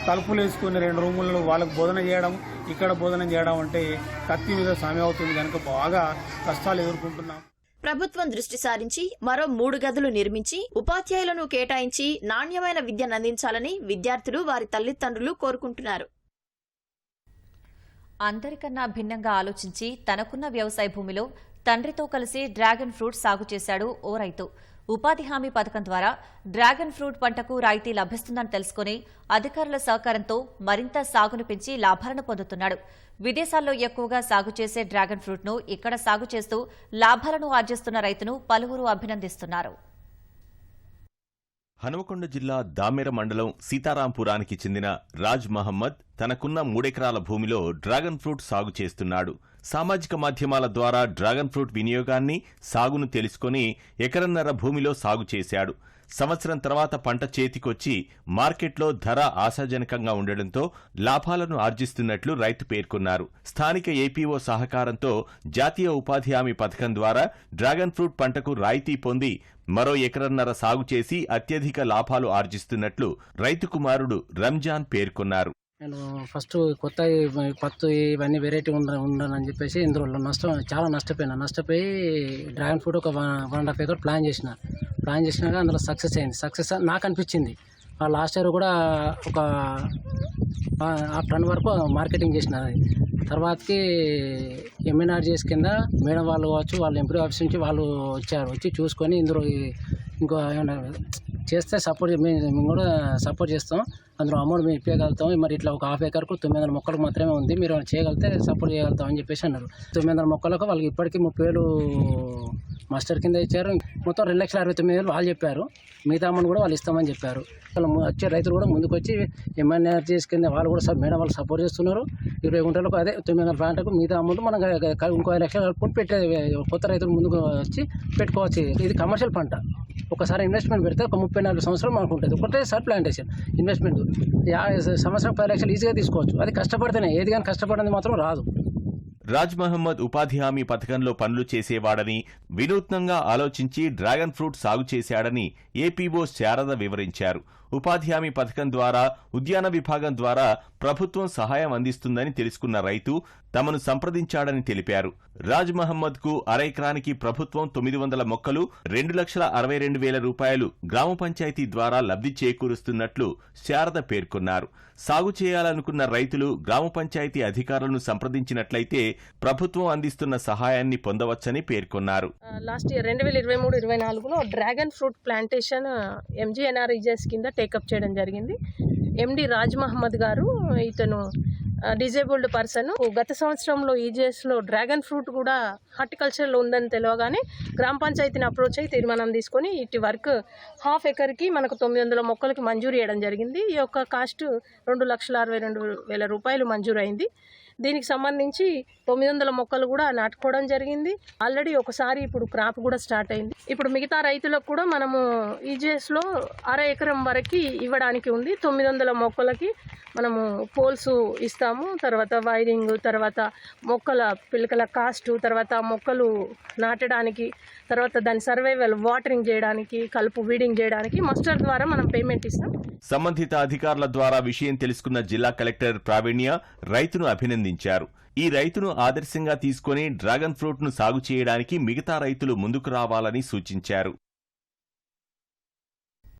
తలుపులు వేసుకుని 2 రూముల్లో వాళ్ళకు బోధన చేయడం, ఇక్కడ బోధన చేయడం అంటే కత్తి మీద సామె అవుతుంది. కనుక బాగా కష్టాలు ఎదుర్కొంటున్నాం. ప్రభుత్వం దృష్టి సారించి మరో 3 గదులు నిర్మించి ఉపాధ్యాయులను కేటాయించి నాణ్యమైన విద్యను అందించాలని విద్యార్థులు వారి తల్లిదండ్రులు కోరుకుంటున్నారు. అందరికన్నా భిన్నంగా ఆలోచించి తనకున్న వ్యవసాయ భూమిలో తండ్రితో కలిసి డ్రాగన్ ఫ్రూట్ సాగు చేశాడు ఓ రైతు. ఉపాధి హామీ పథకం ద్వారా డ్రాగన్ ఫ్రూట్ పంటకు రాయితీ లభిస్తుందని తెలుసుకుని అధికారుల సహకారంతో మరింత సాగును పెంచి లాభాలను పొందుతున్నాడు. విదేశాల్లో ఎక్కువగా సాగు చేసే డ్రాగన్ ఫ్రూట్ ను ఇక్కడ సాగు చేస్తూ లాభాలను ఆర్జిస్తున్న రైతును పలువురు అభినందిస్తున్నారు. హనుమకొండ జిల్లా దామెర మండలం సీతారాంపురానికి చెందిన రాజ్ మహమ్మద్ తనకున్న 3 ఎకరాల భూమిలో డ్రాగన్ ఫ్రూట్ సాగు చేస్తున్నాడు. సామాజిక మాధ్యమాల ద్వారా డ్రాగన్ ఫ్రూట్ వినియోగాన్ని, సాగును తెలుసుకుని 1.5 ఎకరం భూమిలో సాగు చేశాడు. సంవత్సరం తర్వాత పంట చేతికొచ్చి మార్కెట్లో ధర ఆశాజనకంగా ఉండడంతో లాభాలను ఆర్జిస్తున్నట్లు రైతు పేర్కొన్నారు. స్థానిక ఏపీఓ సహకారంతో జాతీయ ఉపాధి హామీ పథకం ద్వారా డ్రాగన్ ఫ్రూట్ పంటకు రాయితీ పొంది మరో 1.5 ఎకరం సాగు చేసి అత్యధిక లాభాలు ఆర్జిస్తున్నట్లు రైతు కుమారుడు రంజాన్ పేర్కొన్నారు. నేను ఫస్ట్ కొత్త పత్తు ఇవన్నీ వెరైటీ ఉండనని చెప్పేసి ఇందులో చాలా నష్టపోయి డ్రాగన్ ఫ్రూట్ ఒక 1.5 ఎకర్ ప్లాన్ చేసినాక అందులో సక్సెస్ అయింది. సక్సెస్ నాకు అనిపించింది. లాస్ట్ ఇయర్ కూడా ఒక హాఫ్ టన్ వరకు మార్కెటింగ్ చేసినారు. తర్వాతకి ఎంఎన్ఆర్జీఎస్ కింద మేడం వాళ్ళు కావచ్చు, వాళ్ళు ఎంప్లాయీ ఆఫీస్ నుంచి వాళ్ళు వచ్చి చూసుకొని ఇందులో ఇంకో ఏమన్నా చేస్తే సపోర్ట్ మేము కూడా సపోర్ట్ చేస్తాం, అందులో అమౌంట్ మేము ఇప్పగలుగుతాం. మరి ఇట్లా ఒక హాఫ్ ఎకర్కు 900 మొక్కలకు మాత్రమే ఉంది, మీరు చేయగలిగితే సపోర్ట్ చేయగలుగుతాం అని చెప్పేసి అన్నారు. 900 మొక్కలకు వాళ్ళకి ఇప్పటికీ 30,000 మాస్టర్ కింద ఇచ్చారు. మొత్తం 2,69,000 వాళ్ళు చెప్పారు. మిగతా అమౌంట్ కూడా వాళ్ళు ఇస్తామని చెప్పారు. వచ్చే రైతులు కూడా ముందుకు వచ్చి ఎంఎన్ఆర్జీఎస్ కింద వాళ్ళు కూడా మేడం వాళ్ళు సపోర్ట్ చేస్తున్నారు. 20 గుంటలకు అదే 900 ప్లాంట్లకు మిగతా అమౌంట్ మనం ఇంకో 5 లక్షలు కలుపుకొని పెట్టే కొత్త రైతులు ముందుకు వచ్చి పెట్టుకోవచ్చు. ఇది కమర్షియల్ పంట. ఒకసారి ఇన్వెస్ట్మెంట్ పెడితే ఒక 34 సంవత్సరాలు మనకు ఉంటుంది. ఒకటేసారి ప్లాంటేషన్ ఇన్వెస్ట్మెంట్ సంవత్సరం 10 లక్షలు ఈజీగా తీసుకోవచ్చు. అది కష్టపడితేనే, ఏది కానీ కష్టపడింది మాత్రం రాదు. రాజ్ మహమ్మద్ ఉపాధి హామీ పథకంలో పనులు చేసేవాడని, వినూత్నంగా ఆలోచించి డ్రాగన్ ఫ్రూట్ సాగు చేశాడని ఏపీఓ శారద వివరించారు. ఉపాధి హామీ పథకం ద్వారా ఉద్యాన విభాగం ద్వారా ప్రభుత్వం సహాయం అందిస్తుందని తెలుసుకున్న రైతు తమను సంప్రదించాడని తెలిపారు. రాజ్ మహమ్మద్ కు అరెకరానికి ప్రభుత్వం 900 మొక్కలు, 2,62,000 రూపాయలు గ్రామ పంచాయతీ ద్వారా లబ్ధి చేకూరుస్తున్నట్లు శారద పేర్కొన్నారు. సాగు చేయాలనుకున్న రైతులు గ్రామ పంచాయతీ అధికారులను సంప్రదించినట్లయితే ప్రభుత్వం అందిస్తున్న సహాయాన్ని పొందవచ్చని పేర్కొన్నారు. లాస్ట్ ఇయర్ 2023-24లో డ్రాగన్ ఫ్రూట్ ప్లాంటేషన్ ఎంజీఎన్ఆర్ఈజీఎస్ కింద టేకప్ చేయడం జరిగింది. ఎండి రాజ్ మహమ్మద్ గారు, ఇతను డిజేబుల్డ్ పర్సన్. గత సంవత్సరంలో ఈజీఎస్లో డ్రాగన్ ఫ్రూట్ కూడా హార్టికల్చర్లో ఉందని తెలియగానే గ్రామ పంచాయతీని అప్రోచ్ అయి తీర్మానం తీసుకొని ఇటు వర్క్ హాఫ్ ఎకర్కి మనకు 900 మొక్కలకి మంజూరు చేయడం జరిగింది. ఈ యొక్క కాస్ట్ 2,62,000 రూపాయలు మంజూరు అయింది. దీనికి సంబంధించి 900 మొక్కలు కూడా నాటుకోవడం జరిగింది. ఆల్రెడీ ఒకసారి ఇప్పుడు క్రాప్ కూడా స్టార్ట్ అయింది. ఇప్పుడు మిగతా రైతులకు కూడా మనము ఈజీఎస్లో 1/2 ఎకరం వరకు ఇవ్వడానికి ఉంది. 900 మొక్కలకి మనము పోల్స్ ఇస్తాము, తర్వాత వైరింగ్, తర్వాత మొక్కల పిలకల కాస్ట్, తర్వాత మొక్కలు నాటడానికి, తర్వాత దాని సర్వైవల్ వాటరింగ్ చేయడానికి, కలుపు వీడింగ్ చేయడానికి మాస్టర్ ద్వారా మనం పేమెంట్ ఇస్తాం. సంబంధిత అధికారుల ద్వారా విషయం తెలుసుకున్న జిల్లా కలెక్టర్ ప్రావీణ్య రైతును అభినందించారు. ఈ రైతును ఆదర్శంగా తీసుకుని డ్రాగన్ ఫ్రూట్ ను సాగు చేయడానికి మిగతా రైతులు ముందుకు రావాలని సూచించారు.